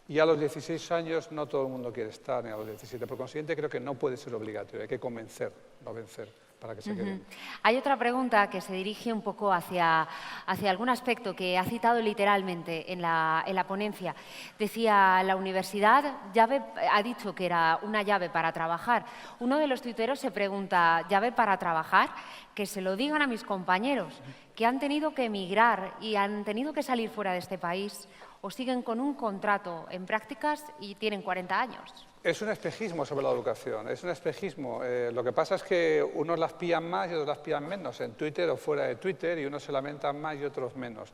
Y a los 16 años no todo el mundo quiere estar, ni a los 17. Por consiguiente, creo que no puede ser obligatorio, hay que convencer, no vencer, para que se queden. Hay otra pregunta que se dirige un poco hacia algún aspecto que ha citado literalmente en la ponencia. Decía, la universidad ha dicho que era una llave para trabajar. Uno de los tuiteros se pregunta, ¿llave para trabajar? Que se lo digan a mis compañeros, que han tenido que emigrar y han tenido que salir fuera de este país, o siguen con un contrato en prácticas y tienen 40 años. Es un espejismo sobre la educación, es un espejismo. Lo que pasa es que unos las pillan más y otros las pillan menos, en Twitter o fuera de Twitter, y unos se lamentan más y otros menos.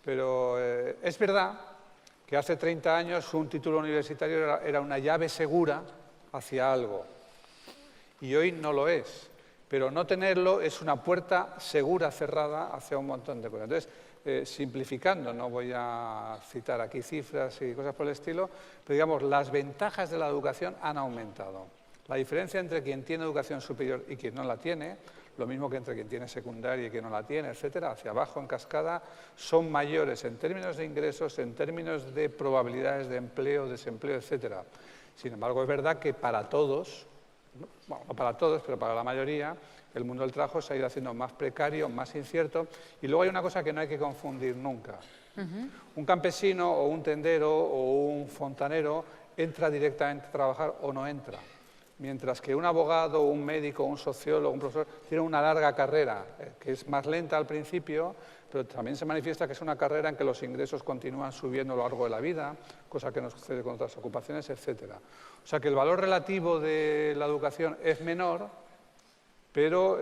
Pero es verdad que hace 30 años un título universitario era una llave segura hacia algo, y hoy no lo es. Pero no tenerlo es una puerta segura cerrada hacia un montón de cosas. Entonces, simplificando, no voy a citar aquí cifras y cosas por el estilo, pero digamos, las ventajas de la educación han aumentado. La diferencia entre quien tiene educación superior y quien no la tiene, lo mismo que entre quien tiene secundaria y quien no la tiene, etcétera, hacia abajo en cascada, son mayores en términos de ingresos, en términos de probabilidades de empleo, desempleo, etcétera. Sin embargo, es verdad que para todos, bueno, no para todos, pero para la mayoría, el mundo del trabajo se ha ido haciendo más precario, más incierto, y luego hay una cosa que no hay que confundir nunca. Un campesino o un tendero o un fontanero entra directamente a trabajar o no entra, mientras que un abogado, un médico, un sociólogo, un profesor, tiene una larga carrera, que es más lenta al principio, pero también se manifiesta que es una carrera en que los ingresos continúan subiendo a lo largo de la vida, cosa que no sucede con otras ocupaciones, etcétera. O sea que el valor relativo de la educación es menor, pero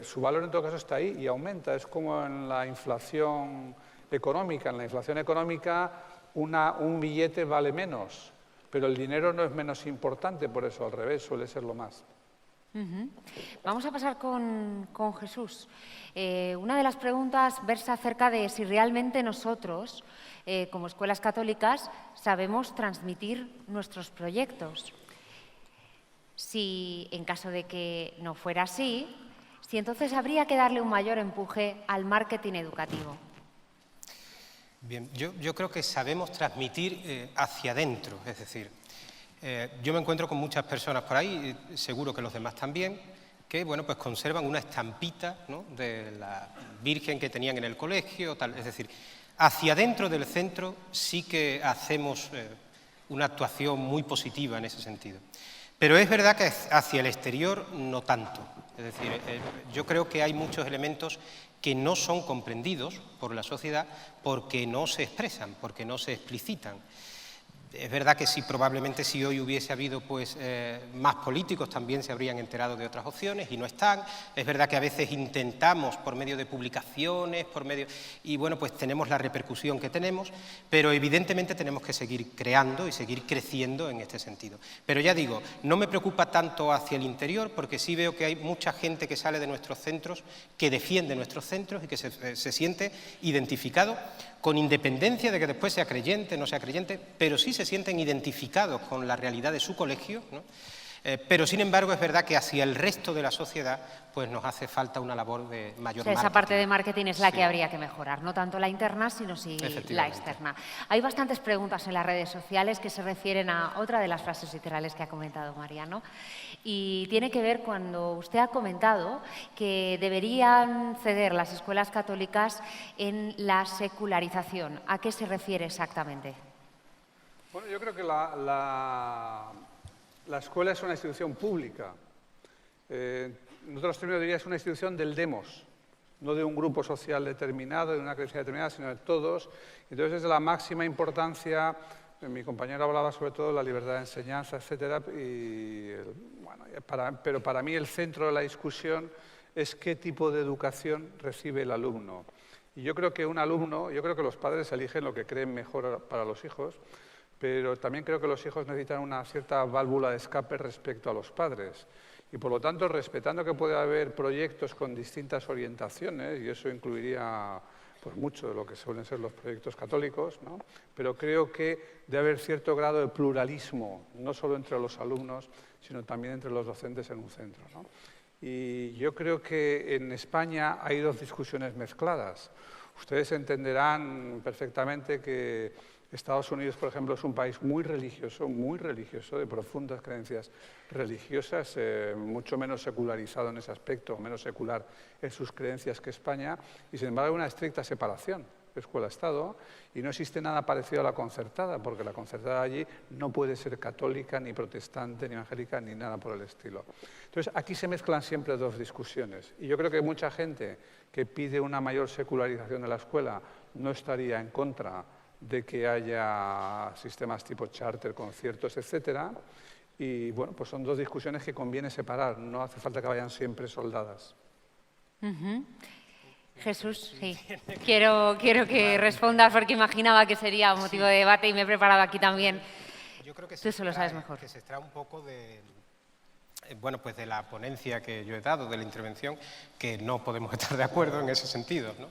su valor en todo caso está ahí y aumenta. Es como en la inflación económica. En la inflación económica un billete vale menos, pero el dinero no es menos importante, por eso al revés, suele serlo más. Vamos a pasar con Jesús. Una de las preguntas versa acerca de si realmente nosotros, como escuelas católicas, sabemos transmitir nuestros proyectos. Si, en caso de que no fuera así, si entonces habría que darle un mayor empuje al marketing educativo. Bien, yo creo que sabemos transmitir hacia adentro, es decir, yo me encuentro con muchas personas por ahí, seguro que los demás también, que bueno, pues conservan una estampita, ¿no?, de la Virgen que tenían en el colegio, tal. Es decir, hacia adentro del centro sí que hacemos una actuación muy positiva en ese sentido. Pero es verdad que hacia el exterior no tanto. Es decir, yo creo que hay muchos elementos que no son comprendidos por la sociedad porque no se expresan, porque no se explicitan. Es verdad que probablemente si hoy hubiese habido pues, más políticos también se habrían enterado de otras opciones y no están. Es verdad que a veces intentamos por medio de publicaciones, y bueno, pues tenemos la repercusión que tenemos, pero evidentemente tenemos que seguir creando y seguir creciendo en este sentido. Pero ya digo, no me preocupa tanto hacia el interior porque sí veo que hay mucha gente que sale de nuestros centros, que defiende nuestros centros y que se siente identificado, con independencia de que después sea creyente, no sea creyente, pero sí se sienten identificados con la realidad de su colegio, ¿no? Pero sin embargo es verdad que hacia el resto de la sociedad pues nos hace falta una labor de mayor marketing. Esa parte de marketing es la que habría que mejorar, no tanto la interna, sino sí la externa. Hay bastantes preguntas en las redes sociales que se refieren a otra de las frases literales que ha comentado Mariano, y tiene que ver cuando usted ha comentado que deberían ceder las escuelas católicas en la secularización. ¿A qué se refiere exactamente? Bueno, yo creo que la escuela es una institución pública. En otros términos diría es una institución del demos, no de un grupo social determinado, de una creencia determinada, sino de todos. Entonces es de la máxima importancia, mi compañero hablaba sobre todo de la libertad de enseñanza, etcétera, pero para mí el centro de la discusión es qué tipo de educación recibe el alumno. Y yo creo que yo creo que los padres eligen lo que creen mejor para los hijos, pero también creo que los hijos necesitan una cierta válvula de escape respecto a los padres. Y por lo tanto, respetando que puede haber proyectos con distintas orientaciones, y eso incluiría pues, mucho de lo que suelen ser los proyectos católicos, ¿no? Pero creo que debe haber cierto grado de pluralismo, no solo entre los alumnos, sino también entre los docentes en un centro, ¿no? Y yo creo que en España hay dos discusiones mezcladas. Ustedes entenderán perfectamente que Estados Unidos, por ejemplo, es un país muy religioso, de profundas creencias religiosas, mucho menos secularizado en ese aspecto, menos secular en sus creencias que España, y sin embargo hay una estricta separación escuela-estado, y no existe nada parecido a la concertada, porque la concertada allí no puede ser católica, ni protestante, ni evangélica, ni nada por el estilo. Entonces, aquí se mezclan siempre dos discusiones, y yo creo que mucha gente que pide una mayor secularización de la escuela no estaría en contra de que haya sistemas tipo charter, conciertos, etcétera, y bueno, pues son dos discusiones que conviene separar, no hace falta que vayan siempre soldadas. Jesús, sí. Quiero que respondas porque imaginaba que sería un motivo de debate y me he preparado aquí también. Yo creo que tú eso lo sabes mejor. Que se extrae un poco de, bueno, pues de la ponencia que yo he dado, de la intervención, que no podemos estar de acuerdo en ese sentido, ¿no?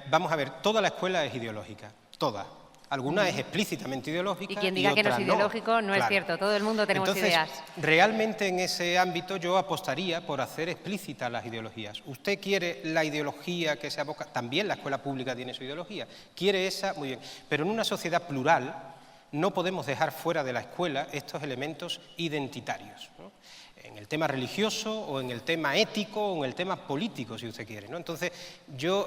Vamos a ver, toda la escuela es ideológica, toda. Alguna es explícitamente ideológica y quien diga que no es ideológico no es cierto, todo el mundo tenemos ideas. Realmente en ese ámbito yo apostaría por hacer explícitas las ideologías. Usted quiere la ideología que se aboca, también la escuela pública tiene su ideología, quiere esa, muy bien, pero en una sociedad plural no podemos dejar fuera de la escuela estos elementos identitarios, ¿no? En el tema religioso o en el tema ético o en el tema político, si usted quiere, ¿no? Entonces, yo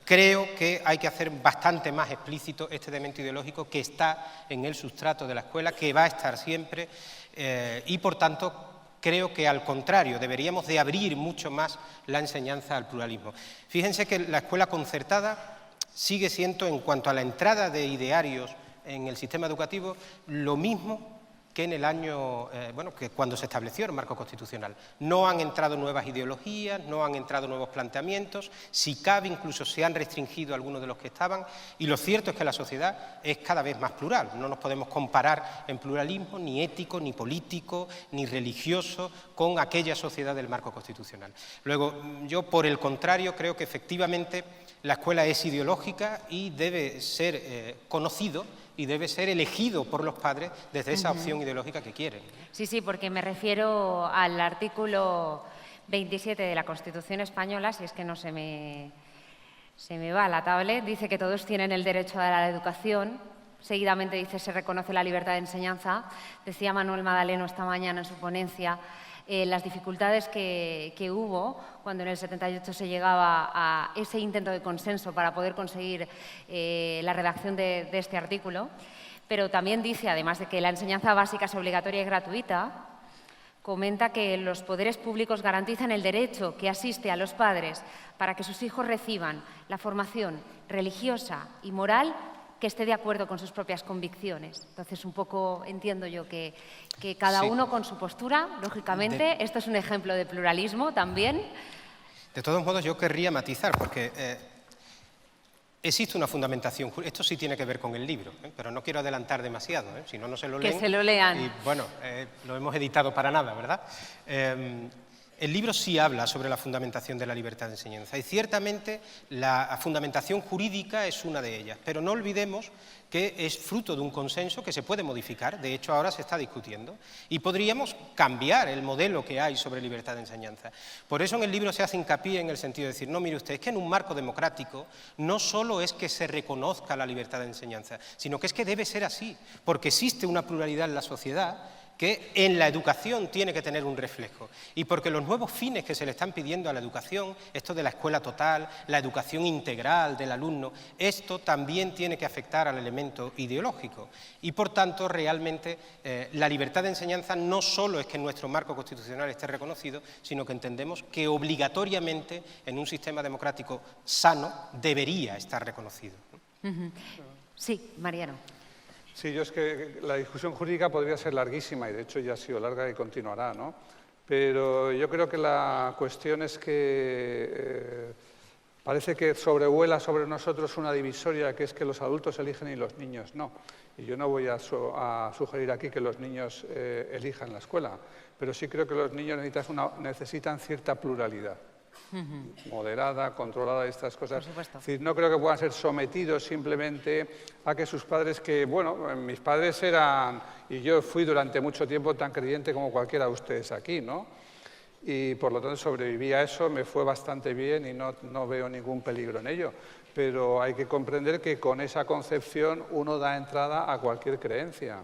creo que hay que hacer bastante más explícito este elemento ideológico que está en el sustrato de la escuela, que va a estar siempre, y por tanto creo que al contrario, deberíamos de abrir mucho más la enseñanza al pluralismo. Fíjense que la escuela concertada sigue siendo, en cuanto a la entrada de idearios en el sistema educativo, lo mismo que en el año, que cuando se estableció el marco constitucional. No han entrado nuevas ideologías, no han entrado nuevos planteamientos, si cabe incluso se han restringido algunos de los que estaban, y lo cierto es que la sociedad es cada vez más plural. No nos podemos comparar en pluralismo ni ético, ni político, ni religioso con aquella sociedad del marco constitucional. Luego, yo por el contrario creo que efectivamente la escuela es ideológica y debe ser conocido y debe ser elegido por los padres desde esa opción ideológica que quieren. Sí, porque me refiero al artículo 27 de la Constitución española, si es que no se me va la tablet, dice que todos tienen el derecho a la educación, seguidamente dice se reconoce la libertad de enseñanza. Decía Manuel Madaleno esta mañana en su ponencia las dificultades que hubo cuando en el 78 se llegaba a ese intento de consenso para poder conseguir la redacción de este artículo, pero también dice, además de que la enseñanza básica es obligatoria y gratuita, comenta que los poderes públicos garantizan el derecho que asiste a los padres para que sus hijos reciban la formación religiosa y moral que esté de acuerdo con sus propias convicciones. Entonces, un poco entiendo yo que cada uno con su postura, lógicamente, esto es un ejemplo de pluralismo también. De todos modos, yo querría matizar, porque existe una fundamentación, esto sí tiene que ver con el libro, pero no quiero adelantar demasiado, si no, no se lo leen. Que se lo lean. Y bueno, lo hemos editado para nada, ¿verdad? El libro sí habla sobre la fundamentación de la libertad de enseñanza y ciertamente la fundamentación jurídica es una de ellas, pero no olvidemos que es fruto de un consenso que se puede modificar, de hecho ahora se está discutiendo, y podríamos cambiar el modelo que hay sobre libertad de enseñanza. Por eso en el libro se hace hincapié en el sentido de decir, no, mire usted, es que en un marco democrático no solo es que se reconozca la libertad de enseñanza, sino que es que debe ser así, porque existe una pluralidad en la sociedad que en la educación tiene que tener un reflejo y porque los nuevos fines que se le están pidiendo a la educación, esto de la escuela total, la educación integral del alumno, esto también tiene que afectar al elemento ideológico y por tanto realmente la libertad de enseñanza no solo es que en nuestro marco constitucional esté reconocido, sino que entendemos que obligatoriamente en un sistema democrático sano debería estar reconocido. Sí, Mariano. Sí, yo es que la discusión jurídica podría ser larguísima y de hecho ya ha sido larga y continuará, ¿no? Pero yo creo que la cuestión es que parece que sobrevuela sobre nosotros una divisoria que es que los adultos eligen y los niños no. Y yo no voy a sugerir aquí que los niños elijan la escuela, pero sí creo que los niños necesitan cierta pluralidad. Moderada, controlada, estas cosas. Es decir, no creo que puedan ser sometidos simplemente a que sus padres, que bueno, mis padres eran, y yo fui durante mucho tiempo tan creyente como cualquiera de ustedes aquí, ¿no? Y por lo tanto sobreviví a eso, me fue bastante bien y no veo ningún peligro en ello. Pero hay que comprender que con esa concepción uno da entrada a cualquier creencia,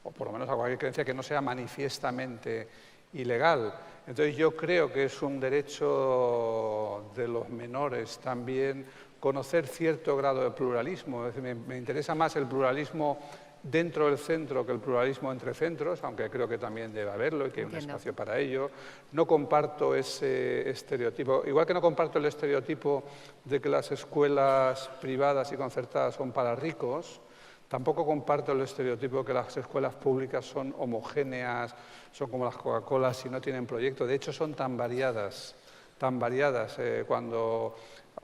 o por lo menos a cualquier creencia que no sea manifiestamente ilegal. Entonces yo creo que es un derecho de los menores también conocer cierto grado de pluralismo. Es decir, me interesa más el pluralismo dentro del centro que el pluralismo entre centros, aunque creo que también debe haberlo y que hay un espacio para ello. No comparto ese estereotipo, igual que no comparto el estereotipo de que las escuelas privadas y concertadas son para ricos, tampoco comparto el estereotipo de que las escuelas públicas son homogéneas, son como las Coca-Colas y no tienen proyecto. De hecho, son tan variadas.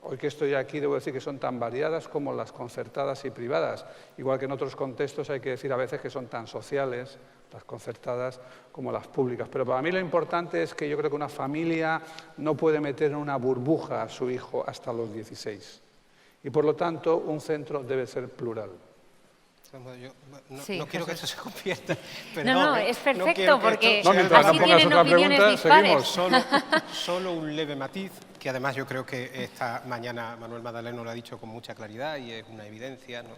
Hoy que estoy aquí, debo decir que son tan variadas como las concertadas y privadas. Igual que en otros contextos hay que decir a veces que son tan sociales, las concertadas, como las públicas. Pero para mí lo importante es que yo creo que una familia no puede meter en una burbuja a su hijo hasta los 16. Y por lo tanto, un centro debe ser plural. Yo no quiero que eso se convierta. No, es perfecto, porque así tienen opiniones dispares. Solo un leve matiz, que además yo creo que esta mañana Manuel Madaleno lo ha dicho con mucha claridad y es una evidencia, ¿no?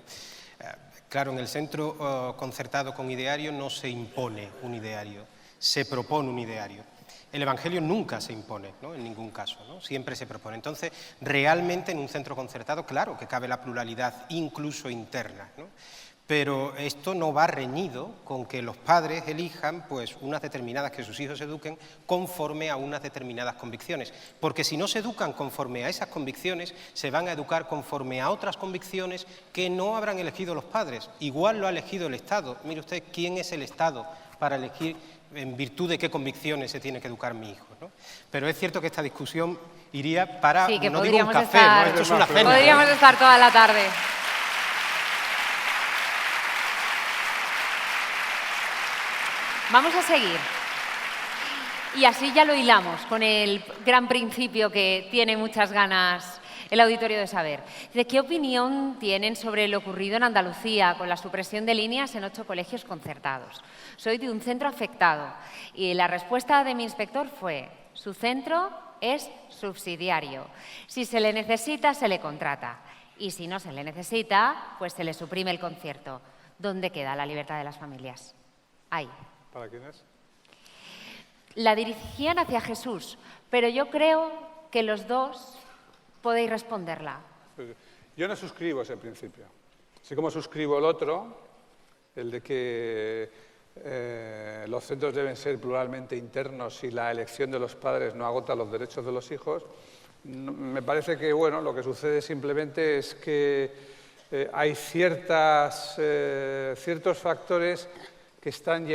Claro, en el centro concertado con ideario no se impone un ideario, se propone un ideario. El Evangelio nunca se impone, ¿no? En ningún caso, ¿no? Siempre se propone. Entonces, realmente en un centro concertado, claro que cabe la pluralidad, incluso interna, ¿no? Pero esto no va reñido con que los padres elijan pues, unas determinadas, que sus hijos se eduquen conforme a unas determinadas convicciones. Porque si no se educan conforme a esas convicciones, se van a educar conforme a otras convicciones que no habrán elegido los padres. Igual lo ha elegido el Estado. Mire usted, ¿quién es el Estado para elegir en virtud de qué convicciones se tiene que educar mi hijo, ¿no? Pero es cierto que esta discusión iría para, sí, que no digo un café, ¿no? Esto es una cena. Podríamos estar toda la tarde. Vamos a seguir. Y así ya lo hilamos con el gran principio que tiene muchas ganas el Auditorio de Saber. ¿De qué opinión tienen sobre lo ocurrido en Andalucía con la supresión de líneas en 8 colegios concertados? Soy de un centro afectado y la respuesta de mi inspector fue: su centro es subsidiario. Si se le necesita, se le contrata. Y si no se le necesita, pues se le suprime el concierto. ¿Dónde queda la libertad de las familias? Ahí. ¿Para quién es? La dirigían hacia Jesús, pero yo creo que los dos podéis responderla. Yo no suscribo ese principio. Así como suscribo el otro, el de que los centros deben ser pluralmente internos y la elección de los padres no agota los derechos de los hijos, me parece que bueno, lo que sucede simplemente es que hay ciertos factores que están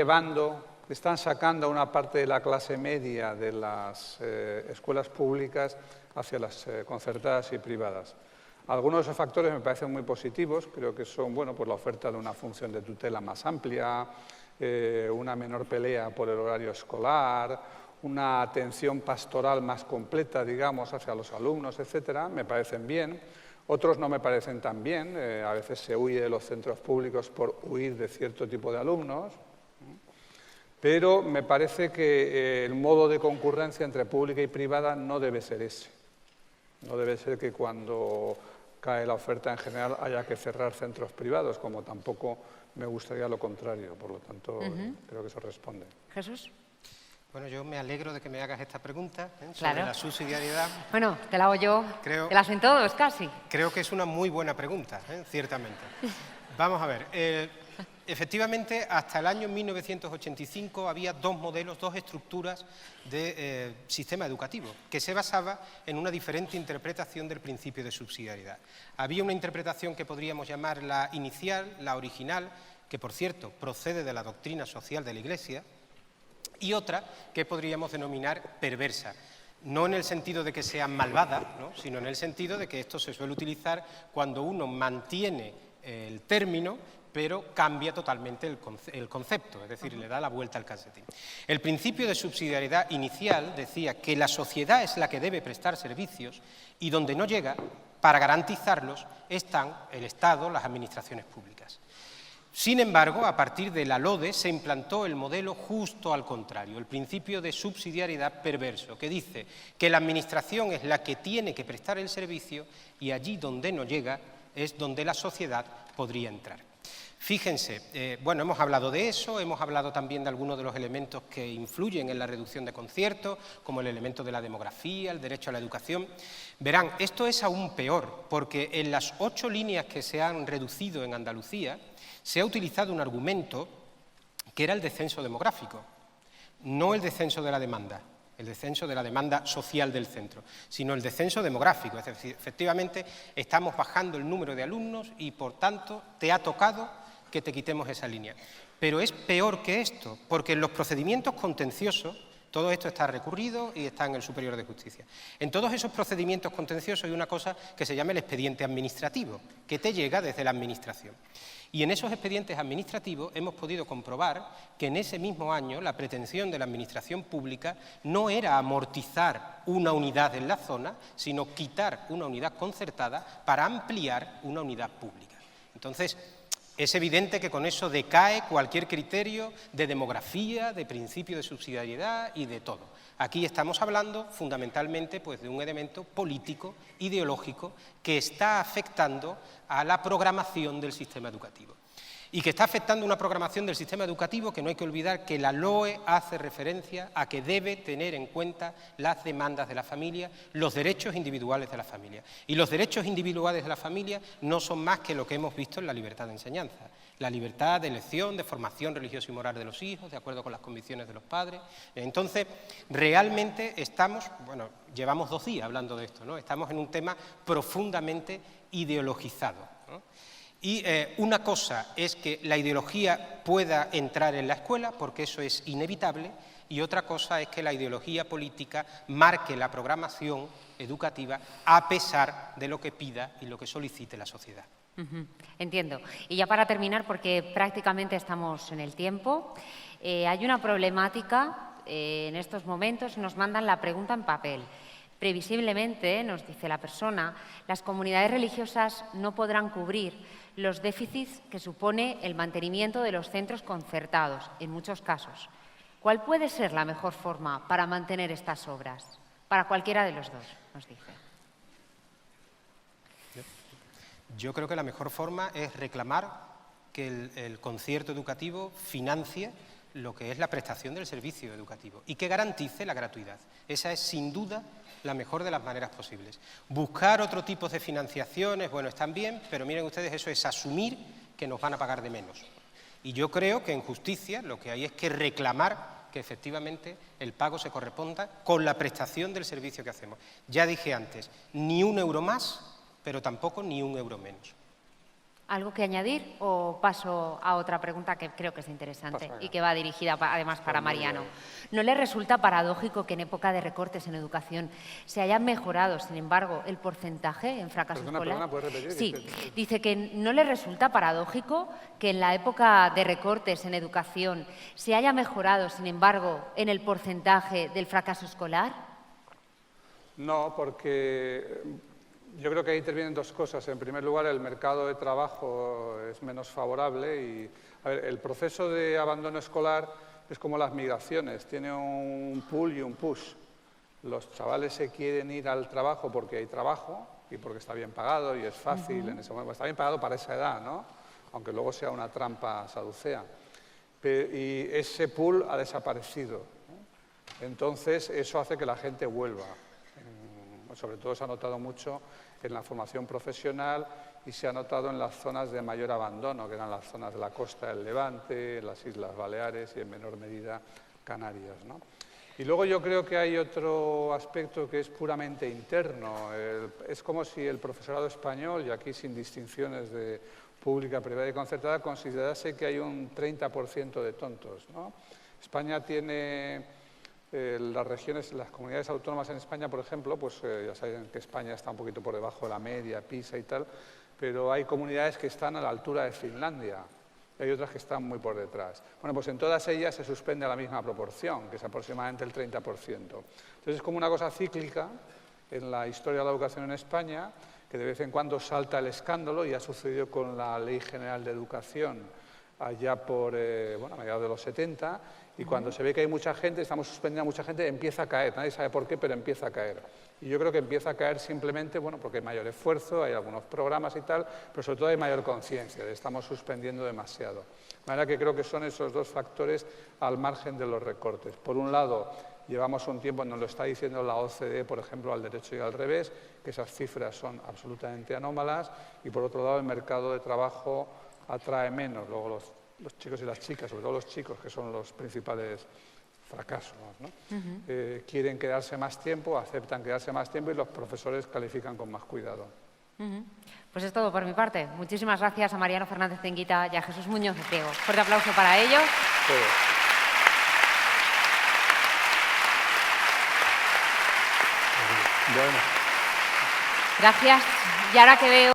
sacando a una parte de la clase media de las escuelas públicas hacia las concertadas y privadas. Algunos de esos factores me parecen muy positivos, creo que son bueno, pues la oferta de una función de tutela más amplia, una menor pelea por el horario escolar, una atención pastoral más completa, digamos, hacia los alumnos, etcétera, me parecen bien. Otros no me parecen tan bien, a veces se huye de los centros públicos por huir de cierto tipo de alumnos, pero me parece que el modo de concurrencia entre pública y privada no debe ser ese. No debe ser que cuando cae la oferta en general haya que cerrar centros privados, como tampoco Me gustaría lo contrario, por lo tanto, creo que eso responde. Jesús. Bueno, yo me alegro de que me hagas esta pregunta sobre Claro. la subsidiariedad. Bueno, te la hago yo. Creo- Te la hacen todos, casi. Creo que es una muy buena pregunta, ciertamente. Vamos a ver. Efectivamente, hasta el año 1985 había dos modelos, dos estructuras de sistema educativo, que se basaba en una diferente interpretación del principio de subsidiariedad. Había una interpretación que podríamos llamar la inicial, la original, que por cierto procede de la doctrina social de la Iglesia, y otra que podríamos denominar perversa. No en el sentido de que sea malvada, ¿no?, sino en el sentido de que esto se suele utilizar cuando uno mantiene el término, pero cambia totalmente el concepto, es decir, le da la vuelta al calcetín. El principio de subsidiariedad inicial decía que la sociedad es la que debe prestar servicios y donde no llega, para garantizarlos, están el Estado, las administraciones públicas. Sin embargo, a partir de la LODE se implantó el modelo justo al contrario, el principio de subsidiariedad perverso, que dice que la administración es la que tiene que prestar el servicio y allí donde no llega es donde la sociedad podría entrar. Fíjense, bueno, hemos hablado de eso, hemos hablado también de algunos de los elementos que influyen en la reducción de conciertos, como el elemento de la demografía, el derecho a la educación. Verán, esto es aún peor, porque en las 8 líneas que se han reducido en Andalucía, se ha utilizado un argumento que era el descenso demográfico, no el descenso de la demanda, el descenso de la demanda social del centro, sino el descenso demográfico. Es decir, efectivamente estamos bajando el número de alumnos y, por tanto, te ha tocado que te quitemos esa línea. Pero es peor que esto, porque en los procedimientos contenciosos, todo esto está recurrido y está en el Superior de Justicia. En todos esos procedimientos contenciosos hay una cosa que se llama el expediente administrativo, que te llega desde la Administración. Y en esos expedientes administrativos hemos podido comprobar que en ese mismo año la pretensión de la Administración pública no era amortizar una unidad en la zona, sino quitar una unidad concertada para ampliar una unidad pública. Entonces, es evidente que con eso decae cualquier criterio de demografía, de principio de subsidiariedad y de todo. Aquí estamos hablando fundamentalmente pues, de un elemento político, ideológico, que está afectando a la programación del sistema educativo. Y que está afectando una programación del sistema educativo que no hay que olvidar que la LOE hace referencia a que debe tener en cuenta las demandas de la familia, los derechos individuales de la familia. Y los derechos individuales de la familia no son más que lo que hemos visto en la libertad de enseñanza. La libertad de elección, de formación religiosa y moral de los hijos, de acuerdo con las convicciones de los padres. Entonces, realmente estamos, bueno, llevamos 2 días hablando de esto, ¿no? Estamos en un tema profundamente ideologizado, ¿no? Y una cosa es que la ideología pueda entrar en la escuela, porque eso es inevitable, y otra cosa es que la ideología política marque la programación educativa a pesar de lo que pida y lo que solicite la sociedad. Entiendo. Y ya para terminar, porque prácticamente estamos en el tiempo, hay una problemática en estos momentos, nos mandan la pregunta en papel. Previsiblemente, nos dice la persona, las comunidades religiosas no podrán cubrir los déficits que supone el mantenimiento de los centros concertados, en muchos casos. ¿Cuál puede ser la mejor forma para mantener estas obras? Para cualquiera de los dos, nos dice. Yo creo que la mejor forma es reclamar que el concierto educativo financie lo que es la prestación del servicio educativo y que garantice la gratuidad. Esa es, sin duda, la mejor de las maneras posibles. Buscar otro tipo de financiaciones, bueno, están bien, pero miren ustedes, eso es asumir que nos van a pagar de menos. Y yo creo que en justicia lo que hay es que reclamar que efectivamente el pago se corresponda con la prestación del servicio que hacemos. Ya dije antes, ni 1 euro más, pero tampoco ni 1 euro menos. ¿Algo que añadir o paso a otra pregunta que creo que es interesante y que va dirigida además para Mariano? ¿No le resulta paradójico que en época de recortes en educación se haya mejorado, sin embargo, el porcentaje en fracaso escolar? Perdona, ¿puedes repetir? Sí, dice que no le resulta paradójico que en la época de recortes en educación se haya mejorado, sin embargo, en el porcentaje del fracaso escolar. No, porque yo creo que ahí intervienen 2 cosas. En primer lugar, el mercado de trabajo es menos favorable y a ver, el proceso de abandono escolar es como las migraciones, tiene un pull y un push. Los chavales se quieren ir al trabajo porque hay trabajo y porque está bien pagado y es fácil en ese momento. Está bien pagado para esa edad, ¿no? aunque luego sea una trampa saducea. Y ese pool ha desaparecido, ¿no? Entonces, eso hace que la gente vuelva. Sobre todo se ha notado mucho en la formación profesional y se ha notado en las zonas de mayor abandono, que eran las zonas de la costa del Levante, las Islas Baleares y en menor medida Canarias, ¿no? Y luego yo creo que hay otro aspecto que es puramente interno. Es como si el profesorado español, y aquí sin distinciones de pública, privada y concertada, considerase que hay un 30% de tontos, ¿no? España tiene las regiones, las comunidades autónomas en España, por ejemplo, pues ya saben que España está un poquito por debajo de la media, PISA y tal, pero hay comunidades que están a la altura de Finlandia. Hay otras que están muy por detrás. Bueno, pues en todas ellas se suspende a la misma proporción, que es aproximadamente el 30%. Entonces es como una cosa cíclica en la historia de la educación en España, que de vez en cuando salta el escándalo, y ha sucedido con la Ley General de Educación allá por, a mediados de los 70, y cuando se ve que hay mucha gente, estamos suspendiendo a mucha gente, empieza a caer. Nadie sabe por qué, pero empieza a caer. Y yo creo que empieza a caer simplemente, bueno, porque hay mayor esfuerzo, hay algunos programas y tal, pero sobre todo hay mayor conciencia de que estamos suspendiendo demasiado. De manera que creo que son esos dos factores al margen de los recortes. Por un lado, llevamos un tiempo, nos lo está diciendo la OCDE, por ejemplo, al derecho y al revés, que esas cifras son absolutamente anómalas, y por otro lado, el mercado de trabajo atrae menos. Luego los chicos y las chicas, sobre todo los chicos, que son los principales fracasos, ¿no? Quieren quedarse más tiempo, aceptan quedarse más tiempo, y los profesores califican con más cuidado. Pues es todo por mi parte. Muchísimas gracias a Mariano Fernández Tenguita y a Jesús Muñoz de Priego. Fuerte aplauso para ellos. Bueno. Gracias. Y ahora que veo